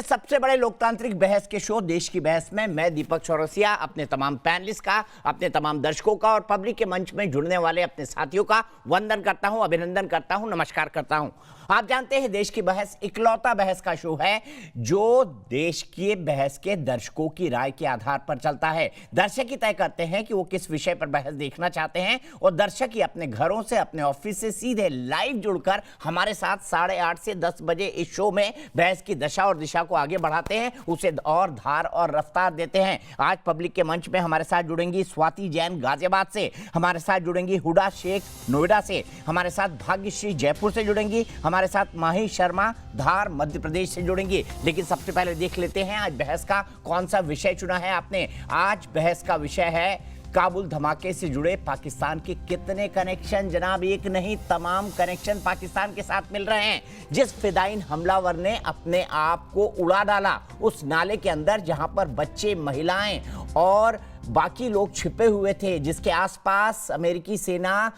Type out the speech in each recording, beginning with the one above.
सबसे बड़े लोकतांत्रिक बहस के शो देश की बहस में मैं दीपक चौरसिया अपने तमाम पैनलिस्ट का, अपने तमाम दर्शकों का और पब्लिक के मंच में जुड़ने वाले अपने साथियों का वंदन करता हूं, अभिनंदन करता हूं, नमस्कार करता हूं। आप जानते हैं देश की बहस इकलौता बहस का शो है जो देश के बहस के दर्शकों की राय के आधार पर चलता है। दर्शक ही तय करते हैं कि वो किस विषय पर बहस देखना चाहते हैं और दर्शक ही अपने घरों से, अपने ऑफिस से सीधे लाइव जुड़कर हमारे साथ 8:30 से 10 बजे इस शो में बहस की दशा और दिशा को आगे बढ़ाते हैं, उसे और धार और रफ्तार देते हैं। आज पब्लिक के मंच में हमारे साथ जुड़ेंगी स्वाति जैन गाजियाबाद से, हमारे साथ जुड़ेंगी हुडा शेख नोएडा से, हमारे साथ भाग्यश्री जयपुर से जुड़ेंगी, हमारे साथ माही शर्मा धार मध्य प्रदेश से जुड़ेंगी। लेकिन सबसे पहले देख लेते हैं आज बहस का कौन सा विषय चुना है आपने। आज बहस का विषय है काबुल धमाके से जुड़े पाकिस्तान के कितने कनेक्शन। जनाब, एक नहीं तमाम कनेक्शन पाकिस्तान के साथ मिल रहे हैं। जिस फिदाइन हमलावर ने अपने आप को उड़ा डाला उस नाले के अंदर जहां पर बच्चे, महिलाएं और बाकी लोग छिपे हुए थे, जिसके आसपास अमेरिकी सेना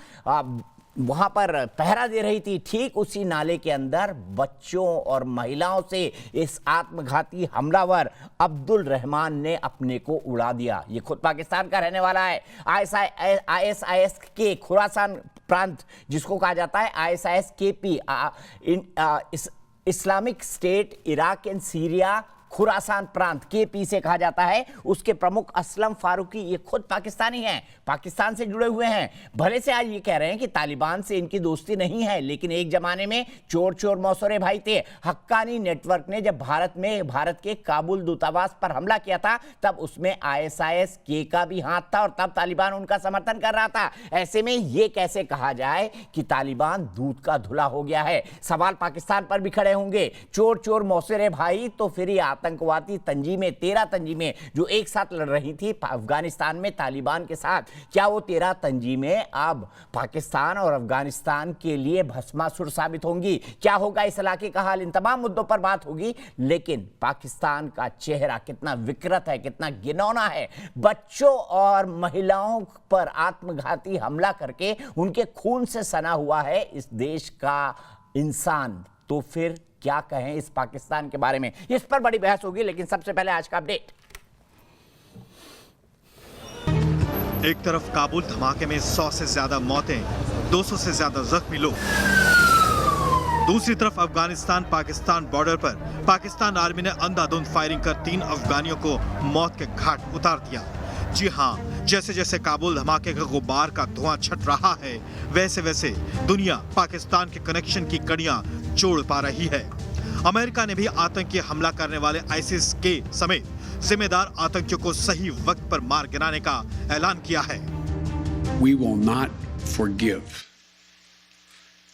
वहां पर पहरा दे रही थी, ठीक उसी नाले के अंदर बच्चों और महिलाओं से इस आत्मघाती हमलावर अब्दुल रहमान ने अपने को उड़ा दिया। ये खुद पाकिस्तान का रहने वाला है। आईएसआईएस के खुरासान प्रांत, जिसको कहा जाता है ISIS KP, Islamic state Iraq and Syria Khorasan प्रांत केपी से कहा जाता है, उसके प्रमुख असलम फारूकी ये खुद पाकिस्तानी हैं, पाकिस्तान से जुड़े हुए हैं। भले से आज ये कह रहे हैं कि तालिबान से इनकी दोस्ती नहीं है, लेकिन एक जमाने में चोर चोर मौसरे भाई थे। हक्कानी नेटवर्क ने जब भारत के काबुल दूतावास पर हमला किया था तब उसमें आईएसआईएस के का भी हाथ था और तब तालिबान उनका समर्थन कर रहा था। ऐसे में ये कैसे कहा जाए कि तालिबान दूध का धुला हो गया है। सवाल पाकिस्तान पर भी खड़े होंगे। चोर चोर मौसरे भाई तो फिर ये आतंकवादी तंजीमें, 13 तंजीमें जो एक साथ लड़ रही थी अफगानिस्तान में तालिबान के साथ, क्या वो 13 तंजीमें अब पाकिस्तान और अफगानिस्तान के लिए भस्मासुर साबित होंगी? क्या होगा इस इलाके का हाल? इन तमाम मुद्दों पर बात होगी। लेकिन पाकिस्तान का चेहरा कितना विकृत है, कितना घिनौना है। बच्चों और महिलाओं पर आत्मघाती हमला करके उनके खून से सना हुआ है इस देश का इंसान। तो फिर क्या कहें इस पाकिस्तान के बारे में? इस पर बड़ी बहस होगी। लेकिन सबसे पहले आज का अपडेट। एक तरफ काबुल धमाके में 100 से ज्यादा मौतें, 200 से ज्यादा जख्मी लोग। दूसरी तरफ अफगानिस्तान पाकिस्तान बॉर्डर पर पाकिस्तान आर्मी ने अंधाधुंध फायरिंग कर 3 अफगानियों को मौत के घाट उतार दिया। जी हाँ, जैसे जैसे काबुल धमाके का गुब्बार का धुआं छट रहा है, वैसे वैसे दुनिया पाकिस्तान के कनेक्शन की कड़ियां जोड़ पा रही है। अमेरिका ने भी आतंकी हमला करने वाले आईसिस के समेत जिम्मेदार आतंकियों को सही वक्त पर मार गिराने का ऐलान किया है। We will not forgive.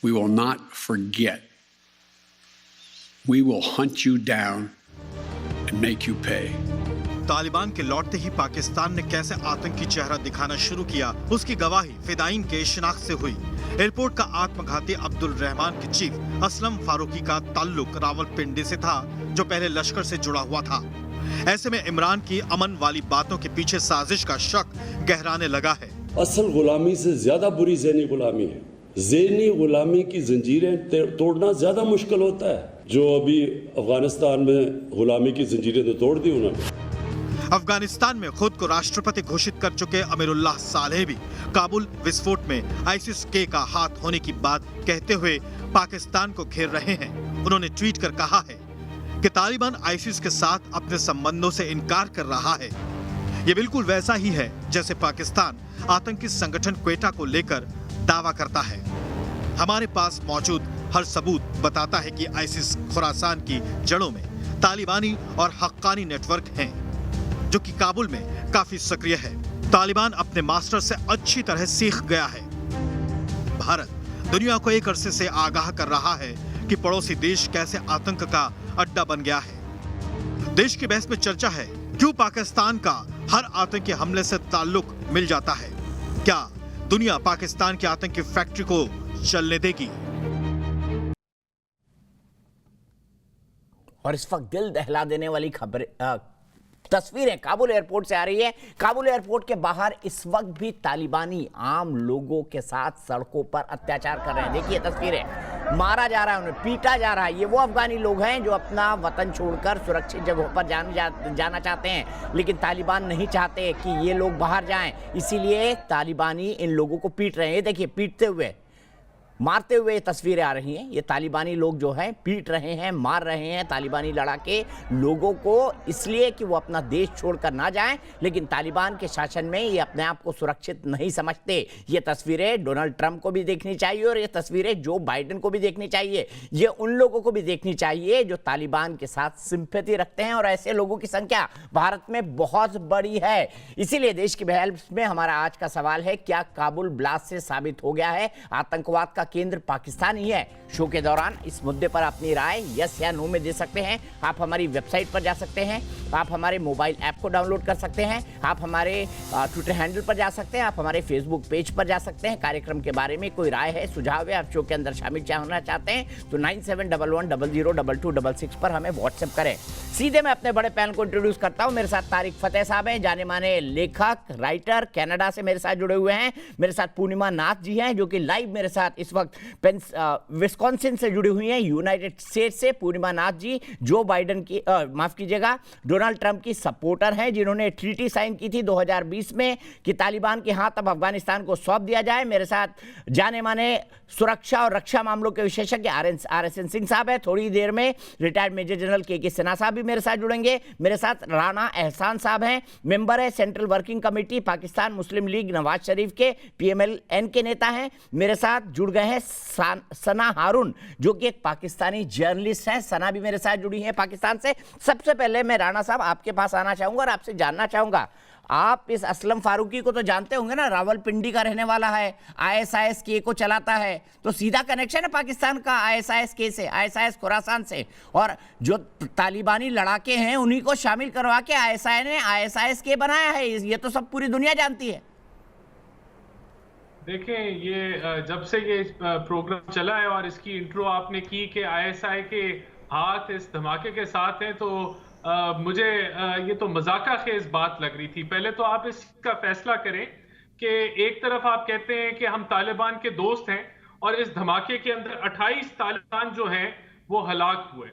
We will not forget. We will hunt you down and make you pay. Taliban के लौटते ही पाकिस्तान ने कैसे आतंकी चेहरा दिखाना शुरू किया, उसकी गवाही फिदाइन के शिनाख्त से हुई। एयरपोर्ट का आत्मघाती अब्दुल रहमान के चीफ असलम फारूकी का ताल्लुक रावलपिंडी से था, जो पहले लश्कर से जुड़ा हुआ था। ऐसे में इमरान की अमन वाली बातों के पीछे साजिश का शक गहराने लगा है। असल गुलामी से ज्यादा बुरी ज़हनी गुलामी है। ज़हनी गुलामी की जंजीरें तोड़ना ज्यादा मुश्किल होता है। जो अभी अफगानिस्तान में गुलामी की जंजीरें तो तोड़ दी उन्होंने। अफगानिस्तान में खुद को राष्ट्रपति घोषित कर चुके अमीरुल्लाह सालेह भी काबुल विस्फोट में आईसिस के का हाथ होने की बात कहते हुए पाकिस्तान को घेर रहे हैं। उन्होंने ट्वीट कर कहा है कि तालिबान आईसिस के साथ अपने संबंधों से इनकार कर रहा है। ये बिल्कुल वैसा ही है जैसे पाकिस्तान आतंकी संगठन क्वेटा को लेकर दावा करता है। हमारे पास मौजूद हर सबूत बताता है कि आईसिस खुरासान की जड़ों में तालिबानी और हक्कानी नेटवर्क हैं, जो कि काबुल में काफी सक्रिय है। तालिबान अपने मास्टर से अच्छी तरह सीख गया है। भारत दुनिया को एक अरसे से आगाह कर रहा है कि पड़ोसी देश कैसे आतंक का अड्डा बन गया है। देश की बहस में चर्चा है, क्यों पाकिस्तान का हर आतंकी हमले से ताल्लुक मिल जाता है? क्या दुनिया पाकिस्तान की आतंकी फैक्ट्री को चलने देगी? और इस वक्त दिल दहला देने वाली खबर तस्वीरें काबुल एयरपोर्ट से आ रही है। काबुल एयरपोर्ट के बाहर इस वक्त भी तालिबानी आम लोगों के साथ सड़कों पर अत्याचार कर रहे हैं। देखिए तस्वीरें। मारा जा रहा है, उन्हें पीटा जा रहा है। ये वो अफगानी लोग हैं जो अपना वतन छोड़कर सुरक्षित जगहों पर जाना चाहते हैं, लेकिन तालिबान नहीं चाहते कि ये लोग बाहर जाएं, इसीलिए तालिबानी इन लोगों को पीट रहे हैं। ये देखिए, पीटते हुए, मारते हुए ये तस्वीरें आ रही हैं। ये तालिबानी लोग जो हैं पीट रहे हैं, मार रहे हैं तालिबानी लड़ाके लोगों को, इसलिए कि वो अपना देश छोड़कर ना जाएं, लेकिन तालिबान के शासन में ये अपने आप को सुरक्षित नहीं समझते। ये तस्वीरें डोनाल्ड ट्रंप को भी देखनी चाहिए और ये तस्वीरें जो बाइडेन को भी देखनी चाहिए। ये उन लोगों को भी देखनी चाहिए जो तालिबान के साथ सिंपैथी रखते हैं, और ऐसे लोगों की संख्या भारत में बहुत बड़ी है। इसीलिए देश की बहस में हमारा आज का सवाल है, क्या काबुल ब्लास्ट से साबित हो गया है आतंकवाद का केंद्र पाकिस्तान ही है? शो के दौरान इस मुद्दे पर अपनी राय यस या नो में दे सकते हैं। आप हमारी वेबसाइट पर जा सकते हैं, आप हमारे मोबाइल ऐप को डाउनलोड कर सकते हैं, आप हमारे ट्विटर हैंडल पर जा सकते हैं, आप हमारे फेसबुक पेज पर जा सकते हैं। कार्यक्रम के बारे में कोई राय है, सुझाव है, आप शो के अंदर शामिल होना चाहते हैं तो 9711002266 पर हमें व्हाट्सएप करें। सीधे मैं अपने बड़े पैनल को इंट्रोड्यूस करता हूं। मेरे साथ तारिक फतेह साहब हैं, जाने माने लेखक, राइटर, कनाडा से मेरे साथ जुड़े हुए हैं। मेरे साथ पूर्णिमा नाथ जी हैं जो कि लाइव मेरे साथ इस वक्त विस्कॉन्सिन से जुड़ी हुई हैं, यूनाइटेड स्टेट से। पूर्णिमा नाथ जी जो बाइडेन की माफ कीजिएगा डोनाल्ड ट्रंप की सपोर्टर हैं, जिन्होंने ट्रीटी साइन की थी 2020 में कि तालिबान के हाथ अब अफगानिस्तान को सौंप दिया जाए। मेरे साथ जाने माने सुरक्षा और रक्षा मामलों के विशेषज्ञ RSN सिंह साहब है। थोड़ी देर में रिटायर्ड मेजर जनरल के सिन्हा साहब भी मेरे साथ जुड़ेंगे। मेरे साथ राणा एहसान साहब हैं, मेंबर है सेंट्रल वर्किंग कमेटी पाकिस्तान मुस्लिम लीग नवाज शरीफ के, PMLN के नेता हैं। मेरे साथ जुड़ गए हैं सना हारून जो कि एक पाकिस्तानी जर्नलिस्ट हैं। सना भी मेरे साथ जुड़ी हैं पाकिस्तान से। सबसे पहले मैं राणा साहब आपके पास आना चाहूंगा और आपसे जानना चाहूंगा, आप इस असलम फारूकी को तो जानते होंगे ना, रावलपिंडी का रहने वाला है, ISIS को चलाता है, तो सीधा कनेक्शन है पाकिस्तान का ISIS से, ISIS खुरासान से, और जो तालिबानी लड़ाके हैं उन्हीं को शामिल करवा के ISI ने ISIS बनाया है। ये तो सब पूरी दुनिया जानती है। देखें, ये जब से ये प्रोग्राम चला है और इसकी इंट्रो आपने की कि ISI के हाथ इस धमाके के साथ हैं, तो मुझे ये तो मजाका खेज बात लग रही थी। पहले तो आप इसका फैसला करें कि एक तरफ आप कहते हैं कि हम तालिबान के दोस्त हैं और इस धमाके के अंदर 28 तालिबान जो हैं वो हलाक हुए।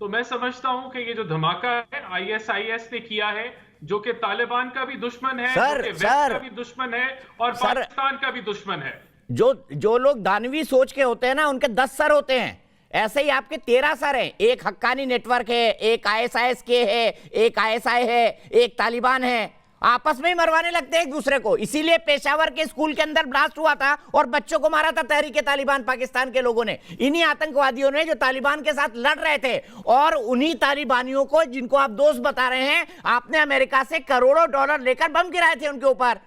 तो मैं समझता हूं कि ये जो धमाका है ISIS ने किया है, जो कि तालिबान का भी दुश्मन है, जो कि वेस्ट का भी दुश्मन है और पाकिस्तान का भी दुश्मन है। जो लोग दानवी सोच के होते हैं ना, उनके 10 सर होते हैं। ऐसे ही आपके 13 सर हैं। एक हक्कानी नेटवर्क है, एक ISIS है, एक ISI है, एक तालिबान है। आपस में ही मरवाने लगते हैं एक दूसरे को। इसीलिए पेशावर के स्कूल के अंदर ब्लास्ट हुआ था और बच्चों को मारा था तहरीके तालिबान पाकिस्तान के लोगों ने, इन्हीं आतंकवादियों ने जो तालिबान के साथ लड़ रहे थे। और उन्हीं तालिबानियों को, जिनको आप दोस्त बता रहे हैं, आपने अमेरिका से करोड़ों डॉलर लेकर बम गिराए थे उनके ऊपर।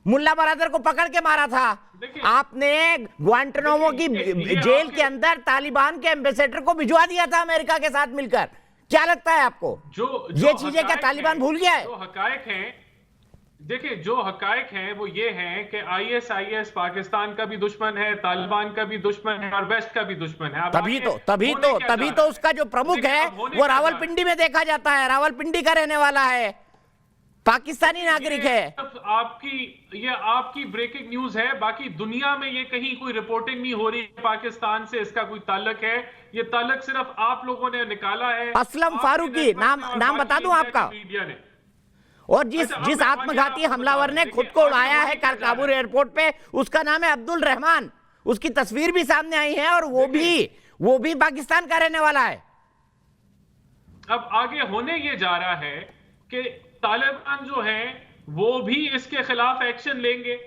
मुल्ला बरादर को पकड़ के मारा था आपने। ग्वांटानामो की जेल के अंदर तालिबान के एम्बेसडर को भिजवा दिया था अमेरिका के साथ मिलकर। क्या लगता है आपको, ये चीजें क्या तालिबान भूल गया है? जो हकायक हैं, देखिए जो हकायक हैं वो ये हैं कि ISIS पाकिस्तान का भी दुश्मन है, तालिबान का भी दुश्मन है और वेस्ट का भी दुश्मन है। तभी तो उसका जो प्रमुख है वो रावलपिंडी में देखा जाता है, रावलपिंडी का रहने वाला है, पाकिस्तानी नागरिक है। आपकी ब्रेकिंग न्यूज है। बाकी दुनिया में ये कहीं कोई रिपोर्टिंग नहीं हो रही पाकिस्तान से इसका कोई ताल्लुक है। ये ताल्लुक सिर्फ आप लोगों ने निकाला है। असलम फारूकी नाम बता दूं आपका, और जिस आत्मघाती हमलावर ने खुद को उड़ाया है काबुल एयरपोर्ट पे, उसका नाम है अब्दुल रहमान। उसकी तस्वीर भी सामने आई है और वो भी पाकिस्तान का रहने वाला है। अब आगे होने ये जा रहा है कि तालिबान जो है वो भी इसके खिलाफ एक्शन लेंगे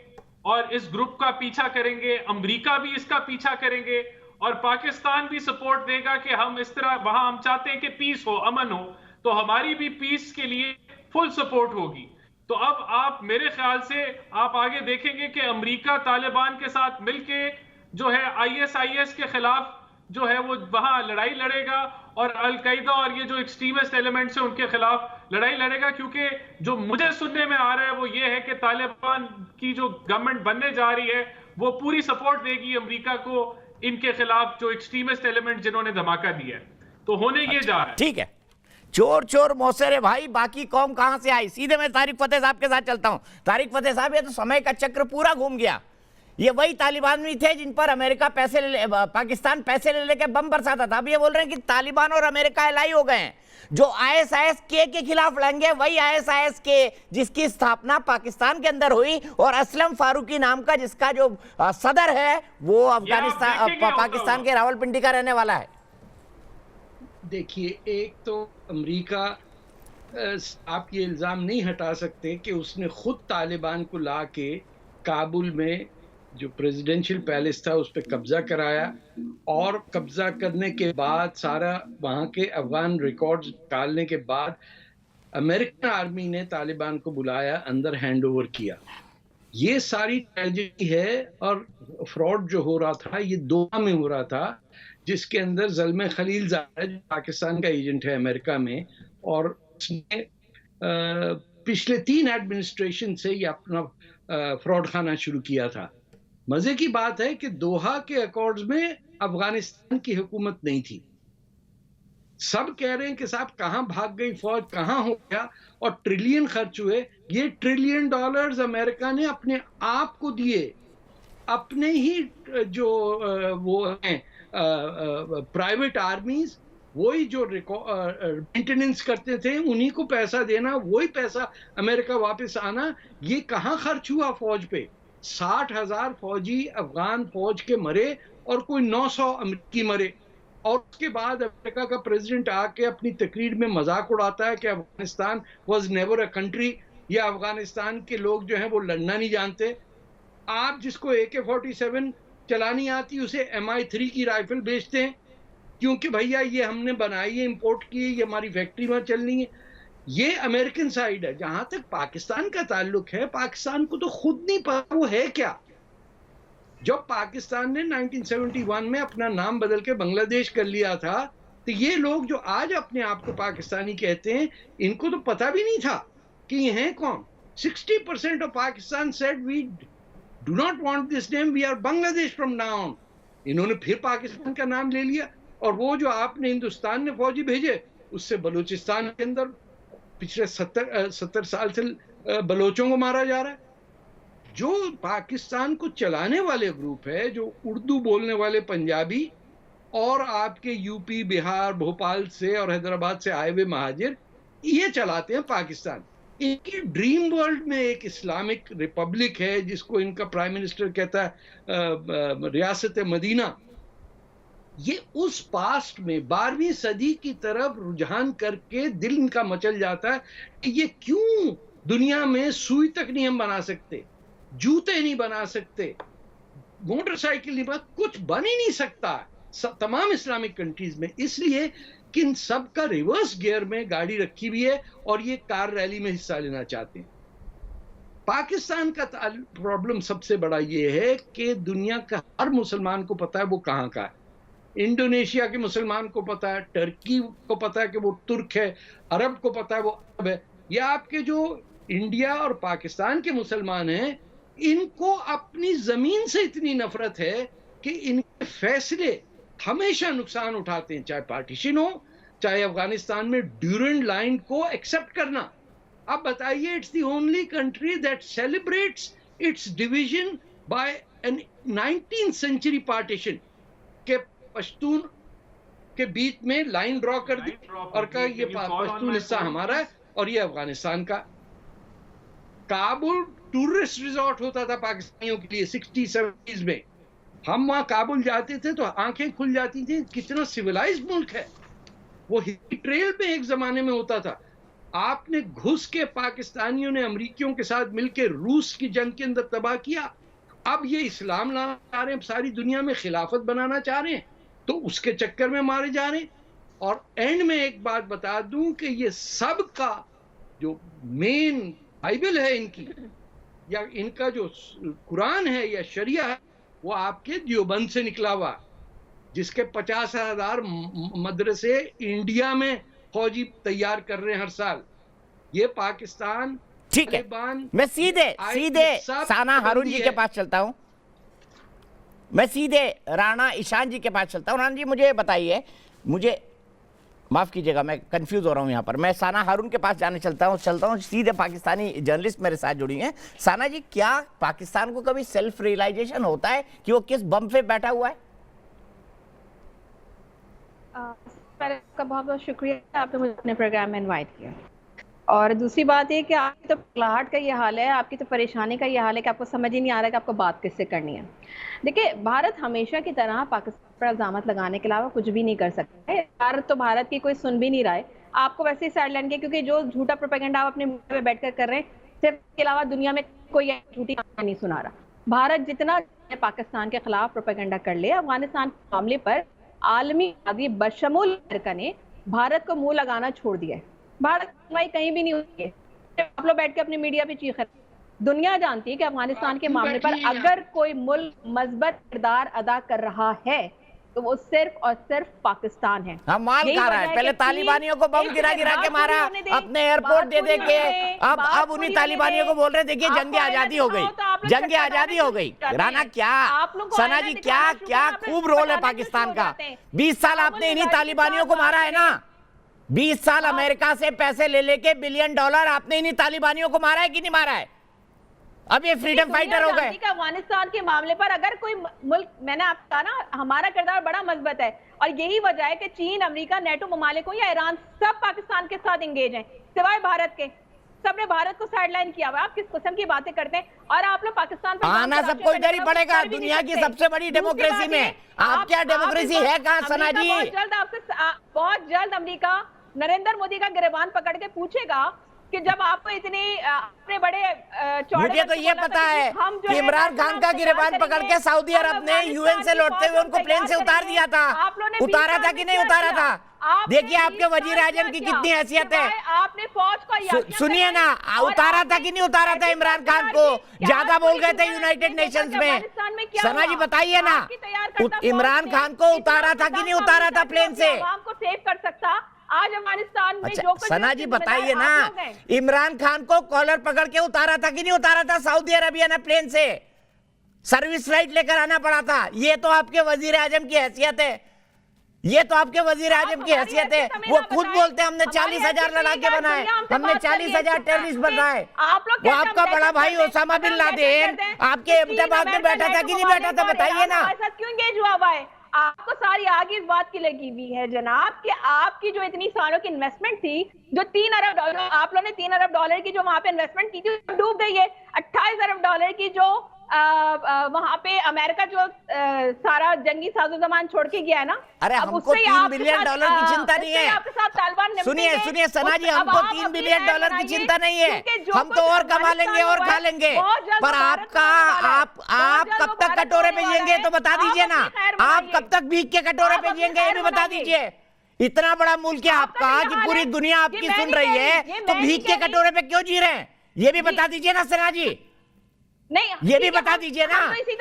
और इस ग्रुप का पीछा करेंगे, अमेरिका भी इसका पीछा करेंगे और पाकिस्तान भी सपोर्ट देगा कि हम इस तरह, वहां हम चाहते हैं कि पीस हो, अमन हो, तो हमारी भी पीस के लिए फुल सपोर्ट होगी। तो अब आप मेरे ख्याल से आप आगे देखेंगे कि अमेरिका तालिबान के साथ मिलके जो है ISIS के खिलाफ जो है वो वहां लड़ाई लड़ेगा और अलकायदा और ये जो एक्सट्रीमिस्ट एलिमेंट्स हैं उनके खिलाफ लड़ाई लड़ेगा। क्योंकि जो मुझे सुनने में आ रहा है वो ये है कि तालिबान की जो गवर्नमेंट बनने जा रही है वो पूरी सपोर्ट देगी अमेरिका को इनके खिलाफ, जो एक्सट्रीमिस्ट एलिमेंट जिन्होंने धमाका दिया है। तो होने ये जा रहा है। ठीक है, चोर चोर मौसेरे भाई, बाकी कौम कहां से आई। सीधे मैं तारिक फतेह साहब के साथ चलता हूं। तारिक फतेह साहब, ये तो समय का चक्र पूरा घूम गया। ये वही तालिबान भी थे जिन पर अमेरिका पाकिस्तान पैसे ले लेके बम बरसाता था। अब ये बोल रहे हैं कि तालिबान और अमेरिका एलाई हो गए हैं। जो ISIS-K के खिलाफ लड़ेंगे वही ISIS-K जिसकी स्थापना पाकिस्तान के अंदर हुई और असलम फारूकी नाम का जिसका जो सदर है वो पाकिस्तान के रावलपिंडी का रहने वाला है। देखिए, एक तो अमेरिका आप ये इल्ज़ाम नहीं हटा सकते कि उसने खुद तालिबान को ला के काबुल में जो प्रेसिडेंशियल पैलेस था उस पर कब्जा कराया और कब्जा करने के बाद सारा वहाँ के अफगान रिकॉर्ड्स निकालने के बाद अमेरिकन आर्मी ने तालिबान को बुलाया, अंदर हैंड ओवर किया। ये सारी ट्रेजेडी है और फ्रॉड जो हो रहा था ये दोहा में हो रहा था, जिसके अंदर ज़ल्मे खलीलज़ाद जो पाकिस्तान का एजेंट है अमेरिका में, और उसने पिछले 3 एडमिनिस्ट्रेशन से ये अपना फ्रॉड खाना शुरू किया था। मजे की बात है कि दोहा के अकॉर्ड्स में अफगानिस्तान की हुकूमत नहीं थी। सब कह रहे हैं कि साहब कहां भाग गई फौज, कहां हो गया, और ट्रिलियन खर्च हुए। ये $1 ट्रिलियन अमेरिका ने अपने आप को दिए, अपने ही जो वो हैं प्राइवेट आर्मीज, वही जो मेंटेनेंस करते थे उन्हीं को पैसा देना, वही पैसा अमेरिका वापस आना। ये कहां खर्च हुआ फौज पे? 60,000 फौजी अफगान फौज के मरे और कोई 900 अमेरिकी मरे। और उसके बाद अमेरिका का प्रेसिडेंट आके अपनी तकरीर में मजाक उड़ाता है कि Afghanistan was never a country, या अफगानिस्तान के लोग जो हैं वो लड़ना नहीं जानते। आप जिसको AK-47 चलानी आती उसे MI3 की राइफल बेचते हैं क्योंकि भैया ये हमने बनाई है, इंपोर्ट की है, ये हमारी फैक्ट्री में चलनी है। ये अमेरिकन साइड है। जहां तक पाकिस्तान का ताल्लुक है, पाकिस्तान को तो खुद नहीं पता वो है क्या। जब पाकिस्तान ने 1971 में अपना नाम बदल के बांग्लादेश कर लिया था, तो ये लोग जो आज अपने आप को पाकिस्तानी कहते हैं, इनको तो पता भी नहीं था कि ये हैं कौन। 60% of Pakistan said we do not want this name, we are Bangladesh from now on. इन्होंने फिर पाकिस्तान का नाम ले लिया, और वो जो आपने हिंदुस्तान ने फौजी भेजे, उससे बलूचिस्तान के अंदर पिछले 70 साल से बलोचों को मारा जा रहा है। जो पाकिस्तान को चलाने वाले ग्रुप है, जो उर्दू बोलने वाले पंजाबी और आपके यूपी, बिहार, भोपाल से और हैदराबाद से आए हुए महाजिर, ये चलाते हैं पाकिस्तान। इनकी ड्रीम वर्ल्ड में एक इस्लामिक रिपब्लिक है जिसको इनका प्राइम मिनिस्टर कहता है रियासत मदीना। ये उस पास्ट में 12वीं सदी की तरफ रुझान करके दिल इनका मचल जाता है कि ये क्यों दुनिया में सुई तक नहीं हम बना सकते, जूते नहीं बना सकते, मोटरसाइकिल नहीं बना, कुछ बन ही नहीं सकता तमाम इस्लामिक कंट्रीज में। इसलिए कि इन सब का रिवर्स गियर में गाड़ी रखी हुई है और ये कार रैली में हिस्सा लेना चाहते हैं। पाकिस्तान का प्रॉब्लम सबसे बड़ा ये है कि दुनिया का हर मुसलमान को पता है वो कहाँ का है। इंडोनेशिया के मुसलमान को पता है, टर्की को पता है कि वो तुर्क है, अरब को पता है वो अरब है। या आपके जो इंडिया और पाकिस्तान के मुसलमान हैं, इनको अपनी जमीन से इतनी नफरत है कि इनके फैसले हमेशा नुकसान उठाते हैं, चाहे पार्टीशन हो, चाहे अफगानिस्तान में ड्यूरेंट लाइन को एक्सेप्ट करना। अब बताइए, it's the only country that celebrates its division by an 19th century partition के पश्तून के बीच में लाइन ड्रॉ कर दी और कहा ये पश्तून हिस्सा हमारा है और ये अफगानिस्तान का। काबुल टूरिस्ट रिजॉर्ट होता था पाकिस्तानियों के लिए 60-70s में। हम वहां काबुल जाते थे तो आंखें खुल जाती थी, कितना सिविलाइज्ड मुल्क है। वो ट्रेल में एक जमाने में होता था। आपने घुस के पाकिस्तानियों ने अमरीकियों के साथ मिलकर रूस की जंग के अंदर तबाह किया। अब ये इस्लाम लाना चाह रहे हैं, सारी दुनिया में खिलाफत बनाना चाह रहे हैं, तो उसके चक्कर में मारे जा रहे हैं। और एंड में एक बात बता दूं कि ये सब का जो मेन बाइबल है इनकी, या इनका जो कुरान है या शरिया है, वो आपके देवबंद से निकला हुआ, जिसके 50,000 मदरसे इंडिया में फौजी तैयार कर रहे हैं हर साल। ये पाकिस्तान, ठीक है, मैं सीधे साना हारून जी के पास चलता हूं। मैं सीधे राणा ईशान जी के पास चलता हूं। राणा जी, मुझे बताइए, मुझे माफ कीजिएगा, मैं कंफ्यूज हो रहा हूं यहाँ पर। मैं साना हारून के पास जाने चलता हूँ सीधे पाकिस्तानी जर्नलिस्ट मेरे साथ जुड़ी हैं। साना जी, क्या पाकिस्तान को कभी सेल्फ रियलाइजेशन होता है कि वो किस बम पे बैठा हुआ है? आपका बहुत बहुत शुक्रिया, आपने मुझे अपने प्रोग्राम में इनवाइट किया। और दूसरी बात ये कि आपकी तो पगलाहट का ये हाल है, आपकी तो परेशानी का ये हाल है कि आपको समझ ही नहीं आ रहा कि आपको बात किससे करनी है। देखिए, भारत हमेशा की तरह पाकिस्तान पर इल्जाम लगाने के अलावा कुछ भी नहीं कर सकता है। भारत तो भारत की कोई सुन भी नहीं रहा है। आपको वैसे ही साइड लाइन के, क्योंकि जो झूठा प्रोपेगेंडा आप अपने मुंह में बैठकर कर रहे हैं, सिर्फ इसके अलावा दुनिया में कोई झूठी नहीं सुना रहा। भारत जितना पाकिस्तान के खिलाफ प्रोपेगेंडा कर ले, अफगानिस्तान के मामले पर आलमी आदि बशमूल अमेरिका ने भारत को मुंह लगाना छोड़ दिया है। भारत कहीं भी नहीं हुई है। आप लोग बैठ के अपनी मीडिया पे चीख रहे। दुनिया जानती है कि अफगानिस्तान के मामले पर अगर कोई मुल्क मजबूत किरदार अदा कर रहा है तो वो सिर्फ और सिर्फ पाकिस्तान है। हम माल खा रहा है। पहले तालिबानियों को बम गिरा के मारा, अपने एयरपोर्ट दे के अब उन्हीं तालिबानियों को बोल रहे देखिए जंग आजादी हो गई, जंग आजादी हो गई। राना, क्या सना जी, क्या खूब रोल है पाकिस्तान का। 20 साल आपने इन्हीं तालिबानियों को मारा है ना। 20 साल अमेरिका से पैसे ले लेके $1 बिलियन आपने इन्हीं तालिबानियों को मारा है कि नहीं मारा है? अब ये फ्रीडम फाइटर हो गए। अफगानिस्तान के मामले पर अगर कोई मुल्क, मैंने आपको कहा ना, हमारा किरदार बड़ा मजबूत है और यही वजह है कि चीन, अमेरिका, नेटो ममालिकों या ईरान सब पाकिस्तान के साथ एंगेज हैं, सिवाय भारत के। सबने भारत को साइडलाइन किया हुआ। आप किस किस्म की बातें करते हैं? और आप लोग पाकिस्तान पर आना सबको इधर ही पड़ेगा। दुनिया की सबसे बड़ी डेमोक्रेसी में आप क्या डेमोक्रेसी है कहाँ सना जी? बहुत जल्द अमेरिका नरेंद्र मोदी का गिरबान पकड़ के पूछेगा कि जब आपको इतने बड़े मुझे तो ये पता है कि इमरान खान का गिरबान पकड़ के सऊदी अरब ने यूएन से लौटते हुए उनको प्लेन से उतार दिया था। उतारा था कि नहीं उतारा था? देखिए आपके वजीर आजम की कितनी हैसियत है। आपने फौज को सुनिए ना, उतारा था कि नहीं उतारा था इमरान खान को? ज्यादा बोल गए थे यूनाइटेड नेशंस में। सना जी बताइए ना, इमरान खान को उतारा था कि नहीं उतारा था प्लेन से? को सेव कर सकता आज अफगानिस्तान में जो कुछ। सना जी बताइए ना, इमरान खान को कॉलर पकड़ के उतारा था कि नहीं उतारा था सऊदी अरेबिया ने प्लेन से? सर्विस फ्लाइट लेकर आना पड़ा था। ये तो आपके वजीर आजम की हैसियत है, ये तो आपके वजीर आजम की हैसियत है। वो खुद बोलते हैं हमने 40,000 लड़ाके बनाए, हमने 40,000 टेररिस्ट बनाए। वो आपका बड़ा भाई ओसामा बिन लादेन आपके एबटाबाद में बैठा था कि नहीं बैठा था? बताइए ना। क्यों एंगेज हुआ है? आपको सारी आगे इस बात की लगी हुई है जनाब कि आपकी जो इतनी सालों की इन्वेस्टमेंट थी, जो $3 अरब, आप लोगों ने $3 अरब की जो वहां पे इन्वेस्टमेंट की थी डूब गई है। $28 अरब की जो वहां पे अमेरिका जो सारा जंगी साजोसामान छोड़ के गया है ना। अरे हमको $3 बिलियन की चिंता नहीं है। आपके साथ तालिबान सुनिए सना जी, हमको $3 बिलियन की चिंता नहीं है। हम तो और कमा लेंगे और खा लेंगे। पर आप कब तक कटोरे पे जिएंगे तो बता दीजिए ना। आप कब तक भीख के कटोरे पे जिएंगे ये भी बता दीजिए। इतना बड़ा मुल्क है आपका कि पूरी दुनिया आपकी सुन रही है, तो भीख के कटोरे पे क्यों जी रहे हैं ये भी बता दीजिए ना सना जी। नहीं, ये भी बता दीजिए ना,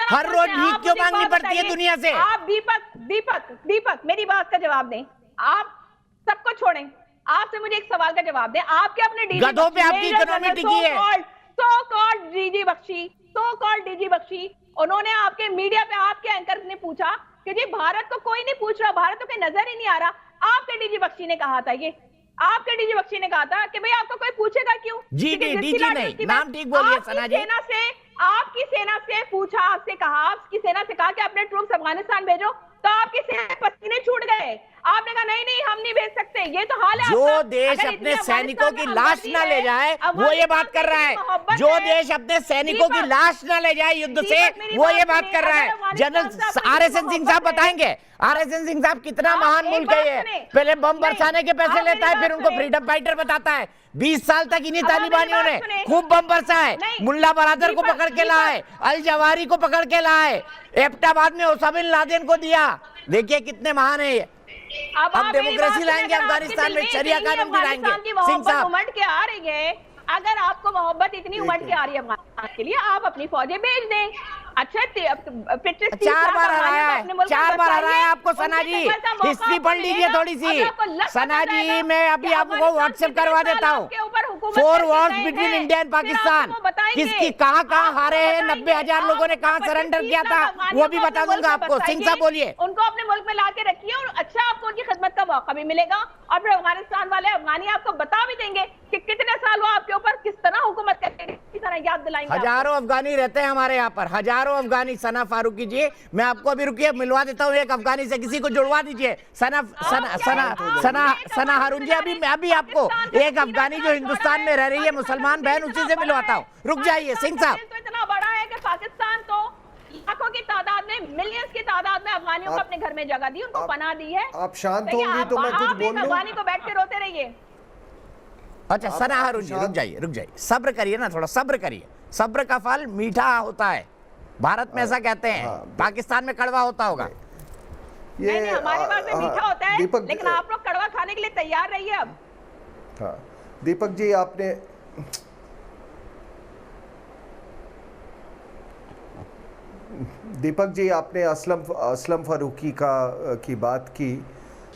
हर रोज भीख क्यों मांगनी पड़ती है दुनिया से? आप दीपक मेरी बात का जवाब दें। आप सबको छोड़ें, आपसे मुझे एक सवाल का जवाब दें। आपके अपने गधों पे आपकी इकोनॉमी टिकी है। सो कॉल्ड डीजी बख्शी, उन्होंने आपके मीडिया पे आपके एंकर ने पूछा कि जी भारत को कोई नहीं पूछ रहा, भारत को कोई नजर ही नहीं आ रहा। आपके डीजी बख्शी ने कहा था, ये आपके डीजी बख्शी ने कहा था कि भाई आपको कोई पूछेगा क्यों? डीजी नहीं, नाम ठीक बोलिए सना जी। आपकी सेना से पूछा, आपसे कहा, आपकी सेना से कहा कि अपने ट्रूप्स अफगानिस्तान भेजो, तो आपकी सेना पसीने छूट गए। आपने कहा नहीं हम नहीं भेज सकते। ये तो हाल है। जो देश अपने सैनिकों की लाश ना ले जाए वो ये बात कर रहा है। जो देश अपने सैनिकों की लाश ना ले जाए युद्ध से वो ये बात कर रहा है। जनरल RSN सिंह साहब बताएंगे, RSN सिंह साहब कितना महान मुल्क है ये। पहले बम बरसाने के पैसे लेता है, फिर उनको फ्रीडम फाइटर बताता है। 20 साल तक इन्हीं तालिबानियों ने खूब बम बरसाए। मुल्ला बरादर को पकड़ के लाए, अल जवारी को पकड़ के लाए, एबटाबाद में ओसामा बिन लादेन को दिया। देखिए कितने महान है ये। अब डेमोक्रेसी लाएंगे अफगानिस्तान में, शरिया कानून भी लाएंगे। सिंह साहब उमड़ के आ रही है। अगर आपको मोहब्बत इतनी उमड़ के आ रही है अफगानिस्तान के लिए, आप अपनी फौजें भेज दें। अच्छा 4 बार हराया है, 4 बार हराया है आपको सना जी। हिस्ट्री पढ़ लीजिए थोड़ी सी सना जी। मैं अभी आपको व्हाट्सएप करवा देता हूँ। 4 Wars between India and Pakistan, किसकी कहाँ हारे हैं, 90,000 लोगों ने कहाँ सरेंडर किया था, वो भी बता दूंगा आपको। सिंह साहब बोलिए। उनको अपने मुल्क में ला के रखिए और अच्छा आपको उनकी खिदमत का मौका भी मिलेगा, और फिर अफगानिस्तान वाले अफगानी आपको बता भी देंगे कि कितने साल वो आपके ऊपर किस तरह हुकूमत करते हैं, किस तरह याद दिलाएंगे। हजारों अफगानी रहते हैं हमारे यहाँ पर, हजारों अफगानी। सना फारूकी जी, मैं आपको अभी रुकिए मिलवा देता हूँ एक अफगानी से, किसी को जुड़वा दीजिए। सना हारून जी, अभी आपको एक अफगानी जो हिंदुस्तान में रह रही है, मुसलमान बहन, उसी से मिलवाता हूँ। रुक जाइए सिंह साहब। तो इतना बड़ा है कि पाकिस्तान को लाखों की तादाद में, मिलियंस की तादाद में अफगानियों को अपने घर में जगह दी, उनको पनाह दी है। आप शांत होंगी तो मैं कुछ बोल लूं। अफगानी को बैठ के रोते रहिए। अच्छा सना हारून जी, रुक जाइए, सब्र करिए ना, थोड़ा सब्र करिए। सब्र का फल मीठा होता है, भारत में ऐसा कहते हैं। पाकिस्तान में कड़वा होता होगा। ये नहीं, हमारे पास में मीठा होता है, लेकिन आप लोग कड़वा खाने के लिए तैयार रहिए अब। हाँ दीपक जी, आपने असलम फारूकी की बात की।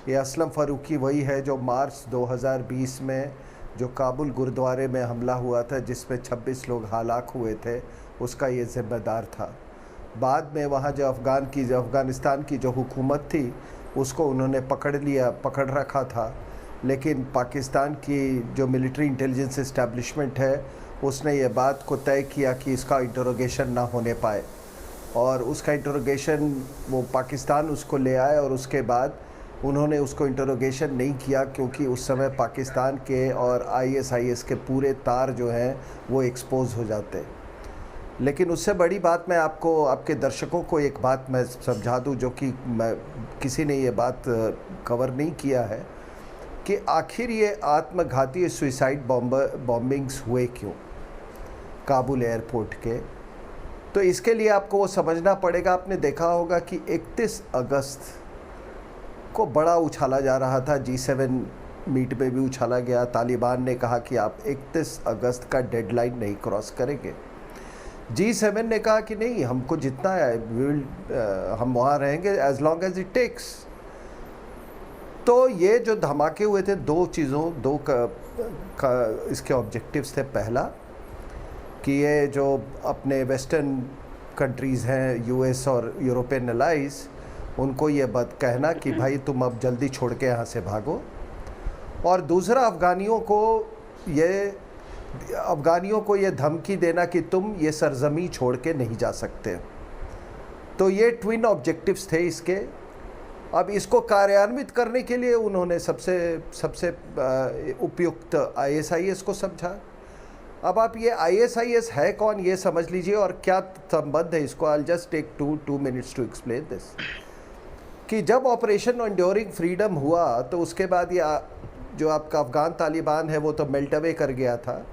ये असलम फारूकी वही है जो मार्च 2020 में जो काबुल गुरुद्वारे में हमला हुआ था, जिसमें 26 लोग हलाक हुए थे, उसका ये ज़िम्मेदार था। बाद में वहाँ जो अफ़गानिस्तान की जो हुकूमत थी, उसको उन्होंने पकड़ रखा था, लेकिन पाकिस्तान की जो मिलिट्री इंटेलिजेंस इस्टेब्लिशमेंट है, उसने ये बात को तय किया कि इसका इंटरोगेशन ना होने पाए, और उसका इंटरोगेशन वो पाकिस्तान उसको ले आए, और उसके बाद उन्होंने उसको इंटरोगेशन नहीं किया, क्योंकि उस समय पाकिस्तान के और ISIS के पूरे तार जो हैं वो एक्सपोज हो जाते। लेकिन उससे बड़ी बात मैं आपको, आपके दर्शकों को एक बात मैं समझा दूं, जो कि किसी ने ये बात कवर नहीं किया है, कि आखिर ये आत्मघाती सुसाइड बॉम्बिंग्स हुए क्यों काबुल एयरपोर्ट के। तो इसके लिए आपको वो समझना पड़ेगा। आपने देखा होगा कि 31 अगस्त को बड़ा उछाला जा रहा था, G7 मीट में भी उछाला गया। तालिबान ने कहा कि आप 31 अगस्त का डेडलाइन नहीं क्रॉस करेंगे। G7 ने कहा कि नहीं, हमको जितना है हम वहाँ रहेंगे as long as it takes. तो ये जो धमाके हुए थे, दो इसके ऑब्जेक्टिव्स थे। पहला कि ये जो अपने वेस्टर्न कंट्रीज़ हैं, US और यूरोपियन एलाइज, उनको ये बात कहना कि भाई तुम अब जल्दी छोड़ के यहाँ से भागो। और दूसरा अफ़गानियों को ये धमकी देना कि तुम ये सरजमी छोड़ के नहीं जा सकते। तो ये ट्विन ऑब्जेक्टिव्स थे इसके। अब इसको कार्यान्वित करने के लिए उन्होंने सबसे उपयुक्त ISIS को समझा। अब आप ये ISIS है कौन, ये समझ लीजिए, और क्या संबंध है इसको। I'll just take two minutes to explain this। कि जब ऑपरेशन एंड्योरिंग फ्रीडम हुआ, तो उसके बाद ये जो आपका अफ़गान तालिबान है वो तो मेल्ट अवे कर गया था।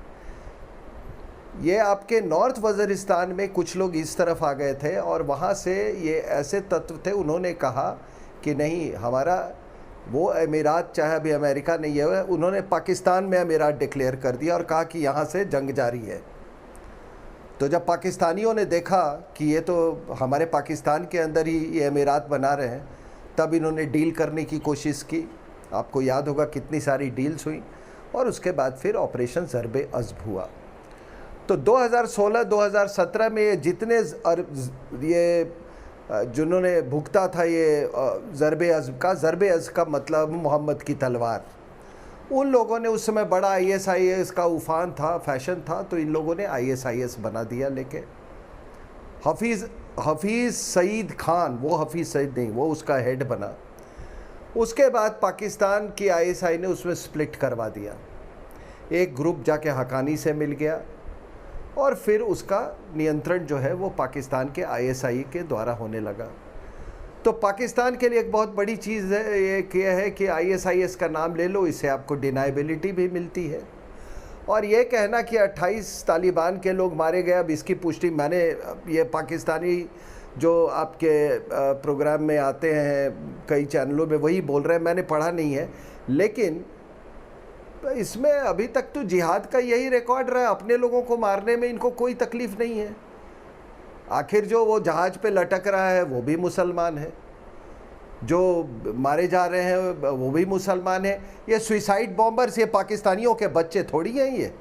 ये आपके नॉर्थ वज़ीरिस्तान में कुछ लोग इस तरफ आ गए थे, और वहाँ से ये ऐसे तत्व थे, उन्होंने कहा कि नहीं, हमारा वो अमीरात, चाहे अभी अमेरिका नहीं है, उन्होंने पाकिस्तान में अमीरात डिक्लेयर कर दिया और कहा कि यहाँ से जंग जारी है। तो जब पाकिस्तानियों ने देखा कि ये तो हमारे पाकिस्तान के अंदर ही ये अमीरात बना रहे हैं, तब इन्होंने डील करने की कोशिश की। आपको याद होगा कितनी सारी डील्स हुई, और उसके बाद फिर ऑपरेशन ज़रबे अज़्ब हुआ। तो 2016-2017 में ये जितने ये जिन्होंने भुगता था ये ज़रबे अज़्ब का मतलब मोहम्मद की तलवार, उन लोगों ने उस समय बड़ा ISIS का उफान था, फैशन था, तो इन लोगों ने ISIS बना दिया लेके। हफीज़ सईद खान, वो हफीज़ सईद नहीं, वो उसका हेड बना। उसके बाद पाकिस्तान की ISI ने उसमें स्प्लिट करवा दिया। एक ग्रुप जाके हकानी से मिल गया, और फिर उसका नियंत्रण जो है वो पाकिस्तान के ISI के द्वारा होने लगा। तो पाकिस्तान के लिए एक बहुत बड़ी चीज़ है ये है कि ISIS का नाम ले लो, इससे आपको डिनाइबिलिटी भी मिलती है। और ये कहना कि 28 तालिबान के लोग मारे गए, अब इसकी पुष्टि मैंने, ये पाकिस्तानी जो आपके प्रोग्राम में आते हैं कई चैनलों में वही बोल रहे हैं, मैंने पढ़ा नहीं है, लेकिन इसमें अभी तक तो जिहाद का यही रिकॉर्ड रहा है। अपने लोगों को मारने में इनको कोई तकलीफ़ नहीं है। आखिर जो वो जहाज पे लटक रहा है वो भी मुसलमान है, जो मारे जा रहे हैं वो भी मुसलमान है। ये सुसाइड बॉम्बर्स, ये पाकिस्तानियों के बच्चे थोड़ी हैं,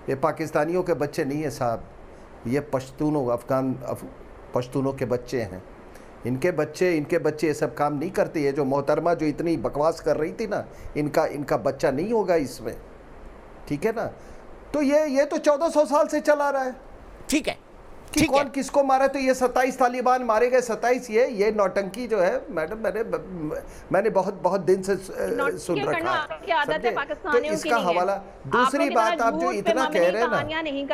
ये पाकिस्तानियों के बच्चे नहीं है साहब, ये पश्तूनों पश्तूनों के बच्चे हैं। इनके बच्चे ये सब काम नहीं करते। ये जो मोहतरमा जो इतनी बकवास कर रही थी ना, इनका बच्चा नहीं होगा इसमें, ठीक है ना। तो ये तो 1400 साल से चला रहा है, ठीक है कि कौन किसको मारा। तो ये 27 तालिबान मारे गए, 27 ये नौटंकी जो है मैडम, मैंने बहुत दिन से सुन रखा है। तो इसका हवाला, दूसरी बात आप जो इतना कह रहे हैं ना,